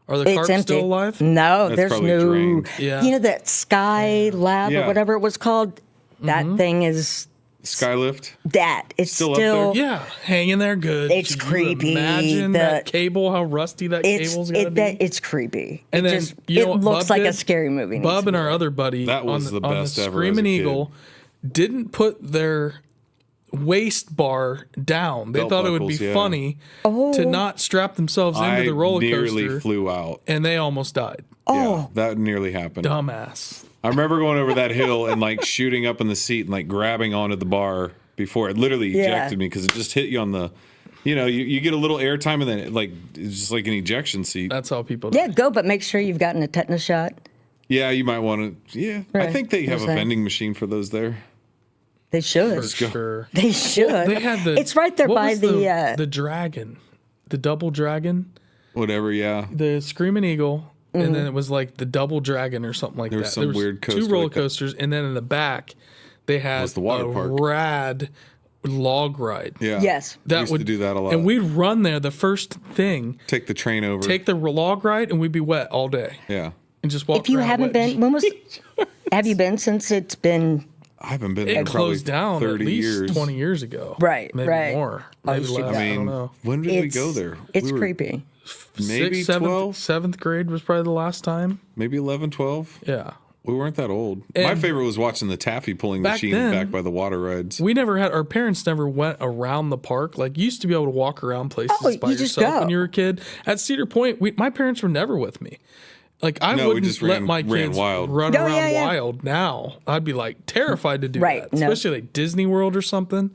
Are the It's carp empty. still alive? No, That's there's probably no. drained. Yeah. You know that Sky Lab Yeah. or whatever it was called. That thing is Skylift. that. It's Still still. up there? Yeah, hanging there good. It's Could you creepy. Imagine The- that cable, how rusty that cable's gonna be. It's creepy. And it then, just, you know it what looks Bub like a did? scary movie. Bub and our other buddy That was on the best ever as a Screaming kid. Eagle didn't put their waist bar down. They Belt thought it would buckles, be yeah. funny Oh. to not strap themselves into I the roller nearly coaster, flew out. and they almost died. Yeah, that nearly happened. Dumbass. I remember going over that hill and like shooting up in the seat and like grabbing onto the bar before it literally ejected me because it just hit you on the, you get a little airtime and then it's just like an ejection seat. That's how people. Yeah, die. go, but make sure you've gotten a tetanus shot. Yeah, you might want to. Yeah, I Right. think they have a Okay. vending machine for those there. They should. For sure. They should. They had the. It's right there what by was the dragon, the double dragon, Whatever, yeah. the Screaming Eagle, Mm-hmm. and then it was like the double dragon or something like There that. was some weird two coaster roller like that. coasters, and then in the back they had Was the water a park. rad log ride. Yeah. Yes. We used to do that a lot. And we'd run there. The first thing, take the train over. take the log ride, and we'd be wet all day Yeah. and just walk. If you around haven't wet. been, have you been since it's been I haven't been there It probably closed down 30 at least years. 20 years ago. Right, Maybe right. more. Oh, Maybe you should less. go. I don't know. When did we go there? It's We were creepy. Maybe 12? Seventh grade was probably the last time. Maybe 11, 12? Yeah. We weren't that old. My And favorite was watching the taffy pulling back machine then- back by the water rides. Our parents never went around the park. Like, you used to be able to walk around places Oh, by you just yourself go. when you were a kid. At Cedar Point, my parents were never with me. Like, I No, we wouldn't just let ran- my ran kids wild. run Oh, around yeah, yeah. wild now. I'd be like terrified to do Right, that, no. especially like Disney World or something.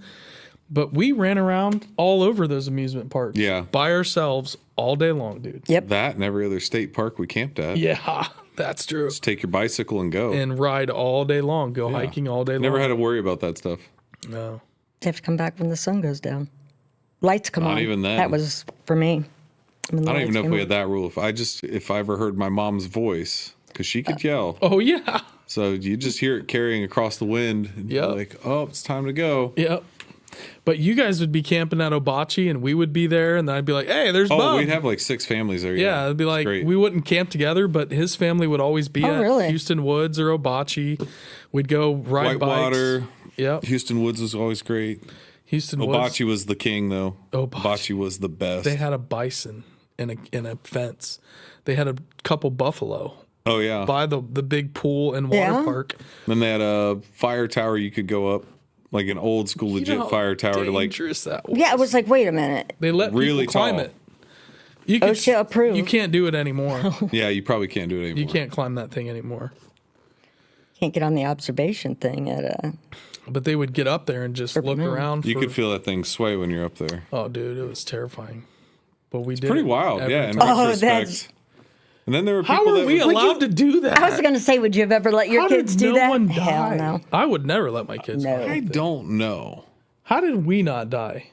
But we ran around all over those amusement parks. Yeah. By ourselves all day long, dude. Yep. That and every other state park we camped at. Yeah, that's true. Just take your bicycle and go. And ride all day long. Go hiking all day long. Never had to worry about that stuff. No. You have to come back when the sun goes down. Lights come on. Not even then. That was for me. I don't even know if we had that rule. If I ever heard my mom's voice, because she could yell. Oh, yeah. So you just hear it carrying across the wind. And you're Yep. like, oh, it's time to go. Yep. But you guys would be camping at Obachi, and we would be there, and then I'd be like, "Hey, there's Oh, Bub." we'd have like 6 families there. Yeah, it'd be It's like great. we wouldn't camp together, but his family would always be at really? Houston Woods or Obachi. We'd go ride Whitewater. bikes. Yep. Houston Woods was always great. Houston Woods. Obachi was the king, though. Obachi. was the best. They had a bison in a fence. They had a couple buffalo oh, yeah. by the big pool and water Yeah? park. Then they had a fire tower you could go up, like an old school legit You know how fire tower to like. dangerous that was. Yeah, it was like, wait a minute. They let really people climb tall. it. You could, OSHA approved. You can't do it anymore. Yeah, you probably can't do it anymore. You can't climb that thing anymore. Can't get on the observation thing at But they would get up there and just look around. You for, could feel that thing sway when you're up there. Oh, dude, it was terrifying. But we did. Pretty it wild, every yeah. In time. Oh, retrospect. that's- And then there were people How that are we would- allowed to do that? I was going to say, would you have ever let your How kids did do no that? one Hell die? no. I would never let my kids. No. die. I don't know. How did we not die?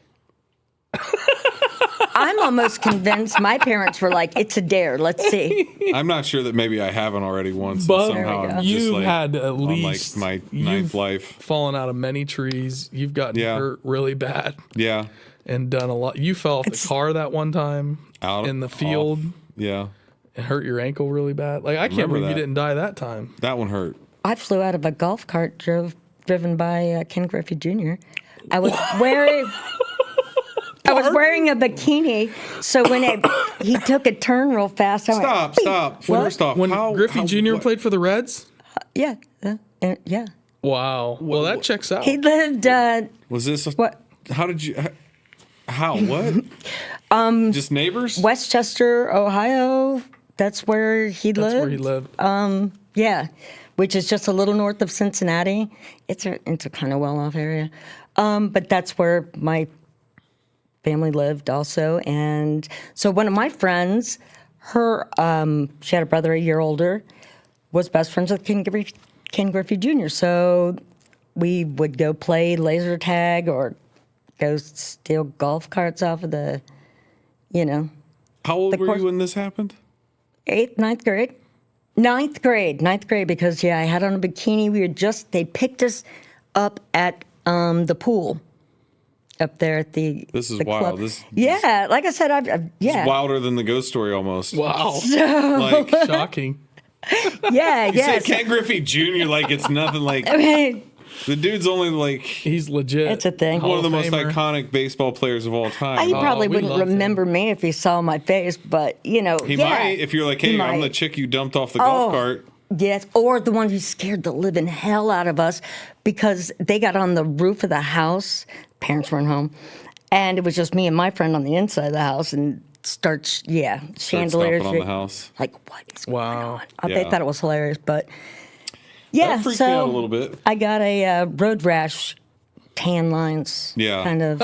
I'm almost convinced my parents were like, it's a dare. Let's see. I'm not sure that maybe I haven't already once. And But somehow There we I'm go. just You've like had at on least like my ninth you've life. fallen out of many trees. You've gotten Yeah. hurt really bad Yeah. and done a lot. You fell off the car that one time Out in the field off. Yeah. and hurt your ankle really bad. Like, I can't Remember believe you that. didn't die that time. That one hurt. I flew out of a golf cart driven by Ken Griffey Jr. I was wearing. I was wearing a bikini, so when he took a turn real fast, I went, Stop. First off, When how, Griffey how- Jr. what- played for the Reds? yeah, yeah. Wow. Well, that checks out. He lived. was this? What? How did you? How? What? Just neighbors? Westchester, Ohio. That's where he That's lived. where he lived. Yeah, which is just a little north of Cincinnati. It's a kind of well-off area, but that's where my family lived also. And so one of my friends, she had a brother a year older, was best friends with Ken Griffey Jr. So we would go play laser tag or go steal golf carts off of the, How old were course- you when this happened? ninth grade. Ninth grade, because I had on a bikini. They picked us up at the pool up there at the. This is the wild. club. This Yeah, like I said, I've is wilder than the ghost story almost. Wow. Like Shocking. yeah, you say yes. Ken Griffey Jr. like it's nothing. Like I mean, the dude's only like He's legit. It's a thing. one of the most Famer. iconic baseball players of all time. he probably we wouldn't loved him. remember me if he saw my face, but He yeah, might if you're like, hey, he I'm the might. chick you dumped off the golf cart. Yes, or the one who scared the living hell out of us because they got on the roof of the house. Parents weren't home, and it was just me and my friend on the inside of the house, and Start chandeliers. stomping on the house. Like, what is going Wow. on? They Yeah. thought it was hilarious, but yeah, That freaked so me out a little bit. I got a road rash, tan lines, Yeah. kind of.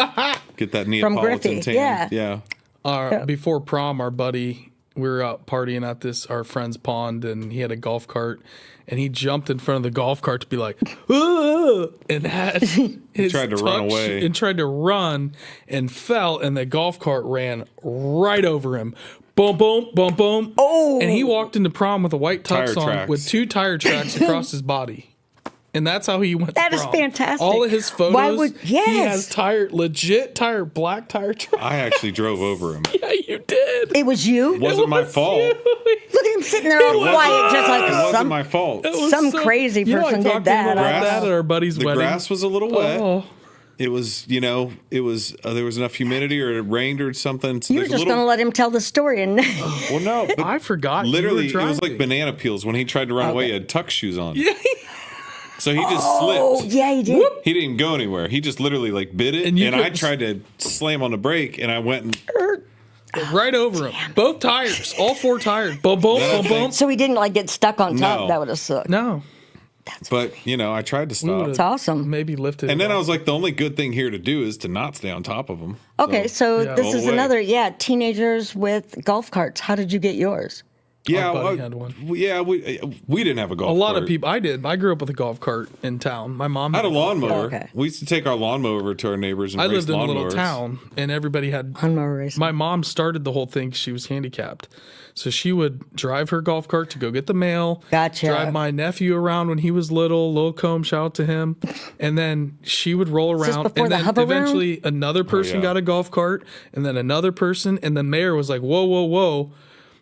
Get that From Neapolitan Griffey, tan. yeah. Before prom, our buddy, we were out partying at our friend's pond, and he had a golf cart, and he jumped in front of the golf cart to be like, "Ah!" and had his tried to run touch- away. and tried to run and fell, and the golf cart ran right over him. Boom, boom, boom, boom. Oh. And he walked into prom with a white tux Tire on tracks. with 2 tire tracks across his body. And that's how he went That to is prom. fantastic. All of his photos, Why would- he yes. has black tire tracks. I actually drove over him. Yeah, you did. It was you. Wasn't my fault. Look at him sitting there all quiet, just like It wasn't some my fault. some crazy person did talked that. about that at our buddy's The wedding. grass was a little wet. Oh. It was, there was enough humidity or it rained or something. So You were there's just a little, going to let him tell the story, and well, no, but I forgot. literally, you were it was like driving. banana peels. When he tried to run away, he had tuck shoes on. Yeah. So he just oh slipped. yeah, he did. He didn't go anywhere. He just literally like bit it, And you and I could- tried to slam on the brake, and I went and Right over him. Both tires. All 4 tires. Boom, boom, boom, boom. So he didn't like get stuck on top. No. That would have sucked. No. but I tried to stop. It's awesome. Maybe lifted. And it then I up. was like, the only good thing here to do is to not stay on top of them. Okay, so Yeah. this All is the way. another, teenagers with golf carts. How did you get yours? Yeah, Our buddy had one. Yeah, we didn't have a golf A lot cart. of people. I did. I grew up with a golf cart in town. My mom I had a golf cart. lawnmower. Okay. We used to take our lawnmower over to our neighbors and I race lived in a little lawnmowers. town, and everybody had. Lawnmower racing. My mom started the whole thing 'cause she was handicapped. So she would drive her golf cart to go get the mail. Gotcha. Drive my nephew around when he was little. Lil Comb, shout out to him. And then she would roll this around. before And the then hover room? eventually another person yeah. got a golf cart, and then another person. And the mayor was like, whoa, whoa, whoa.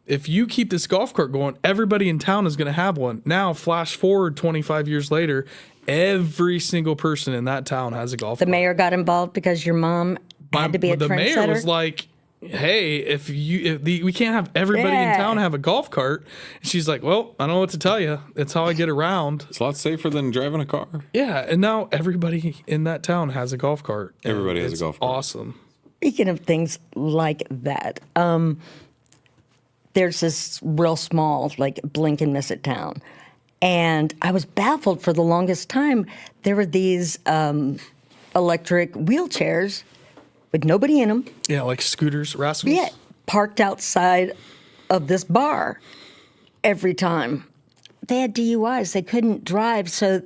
If you keep this golf cart going, everybody in town is going to have one. Now, flash forward 25 years later, every single person in that town has a golf The cart. mayor got involved because your mom had to be a The mayor trendsetter. was like, hey, if we can't have everybody in Yeah. town have a golf cart. And she's like, well, I don't know what to tell you. It's how I get around. It's a lot safer than driving a car. Yeah, and now everybody in that town has a golf cart. And Everybody has a it's golf cart. Awesome. Speaking of things like that, there's this real small, like blink and miss it town. And I was baffled for the longest time. There were these electric wheelchairs with nobody in them, Yeah, like scooters, rascals. yet parked outside of this bar every time. They had DUIs. They couldn't drive, so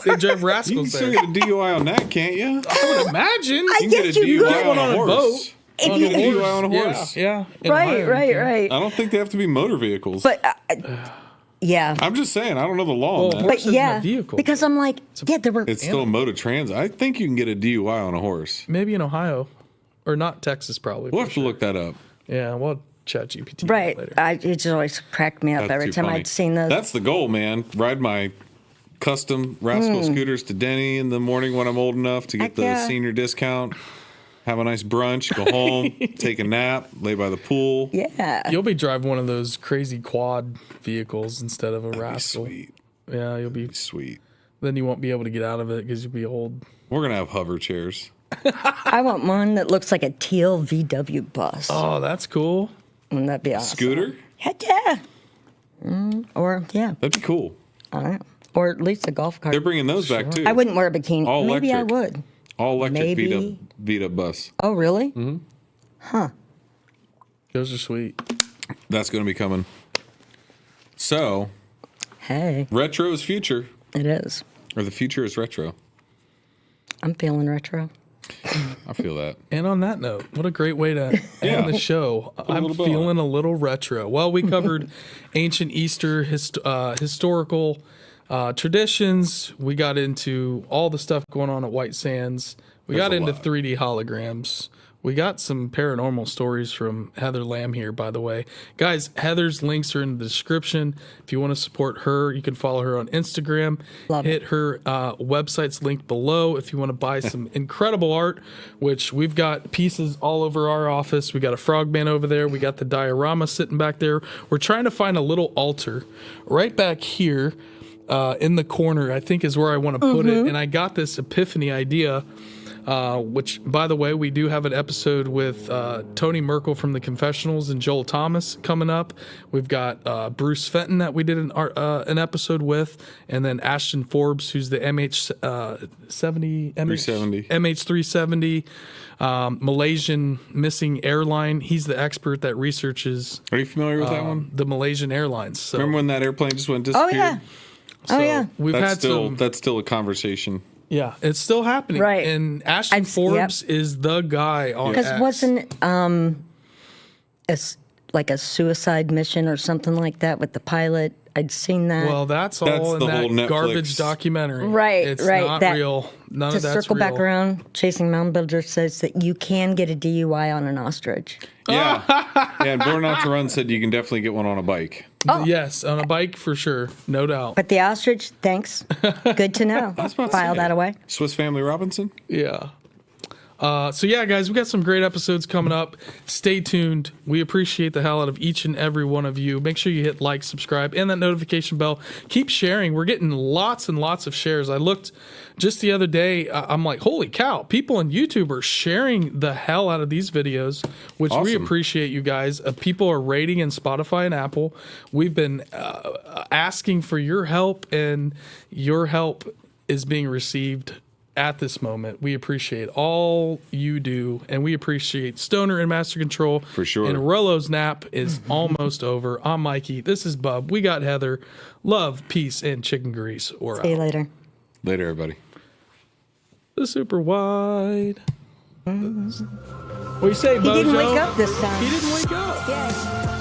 They drive You can rascals still there. get a DUI on that, can't you? I would imagine. I You can get a guess you DUI could. on a horse. boat. If You you- can get a DUI on a Yeah, horse. yeah. In right, Ohio, you right, can. right. I don't think they have to be motor vehicles. But yeah, I'm just saying, I don't know the law on that. horse but isn't yeah, a vehicle. because I'm like, yeah, there were. It's still a mode of transit. I think you can get a DUI on a horse. Maybe in Ohio. Or not Texas, probably. We'll for have to sure. look that up. Yeah, we'll chat GPT Right. later. It just always cracked me up That's every too time funny. I'd seen those. That's the goal, man. Ride my custom Rascal scooters to Denny in the morning when I'm old enough to get Heck the yeah. senior discount. Have a nice brunch, go home, take a nap, lay by the pool. yeah. You'll be driving one of those crazy quad vehicles instead of a rascal. Sweet, Yeah, you'll be. sweet. Then you won't be able to get out of it because you'll be old. We're gonna have hover chairs. I want one that looks like a teal VW bus. Oh, that's cool. Wouldn't that be awesome? Scooter? Heck yeah. Or yeah, That'd be cool. I don't know. Or at least a golf cart. They're bringing those back too. I wouldn't wear a bikini. All Maybe electric. I would. All electric Maybe. Vita bus. Oh, really? Those are sweet. That's gonna be coming. So Hey, retro is future, it is. or the future is retro. I'm feeling retro. I feel that. And on that note, what a great way to Yeah. end the show. I'm little bow. feeling a little retro. Well, we covered ancient Easter historical traditions. We got into all the stuff going on at White Sands. We There's got a into lot. 3D holograms. We got some paranormal stories from Heather Lamb here, by the way. Guys, Heather's links are in the description. If you want to support her, you can follow her on Instagram. Love Hit her website's linked below if you want to buy some incredible art, which we've got pieces all over our office. We got a frogman over there. We got the diorama sitting back there. We're trying to find a little altar right back here in the corner, I think is where I want to put it. And I got this epiphany idea. Which, by the way, we do have an episode with Tony Merkel from the Confessionals and Joel Thomas coming up. We've got Bruce Fenton that we did an episode with, and then Ashton Forbes, who's the MH370 Malaysian missing airline. He's the expert that researches Are you familiar with that one? the Malaysian airlines. So, Remember when that airplane just went Oh disappeared? yeah. so Oh yeah. we've had some. That's still a conversation. Yeah, it's still happening. Right. And Ashton Forbes is the guy on Because X. wasn't like a suicide mission or something like that with the pilot? I'd seen that. Well, that's That's all in the that whole Netflix- garbage documentary. Right, It's right. not That- real. None to of that's circle real. back around, Chasing Mound Builder says that you can get a DUI on an ostrich. Yeah. Yeah, and Born Not to Run said you can definitely get one on a bike. Yes, on a bike for sure, no doubt. But the ostrich, thanks. Good to know. about to File say. that away. Swiss Family Robinson? Yeah. So yeah, guys, we got some great episodes coming up. Stay tuned. We appreciate the hell out of each and every one of you. Make sure you hit like, subscribe, and that notification bell. Keep sharing. We're getting lots and lots of shares. I looked just the other day. I'm like, holy cow! People on YouTube are sharing the hell out of these videos, which we Awesome. appreciate, you guys. People are rating in Spotify and Apple. We've been asking for your help, and your help is being received at this moment. We appreciate all you do, and we appreciate Stoner and Master Control. For sure. And Rollo's nap is almost over. I'm Mikey. This is Bub. We got Heather. Love, peace, and chicken grease. Or See you later. Later, everybody. the super wide. What do you say, Bojo? He didn't wake up this time. He didn't wake up. Yay.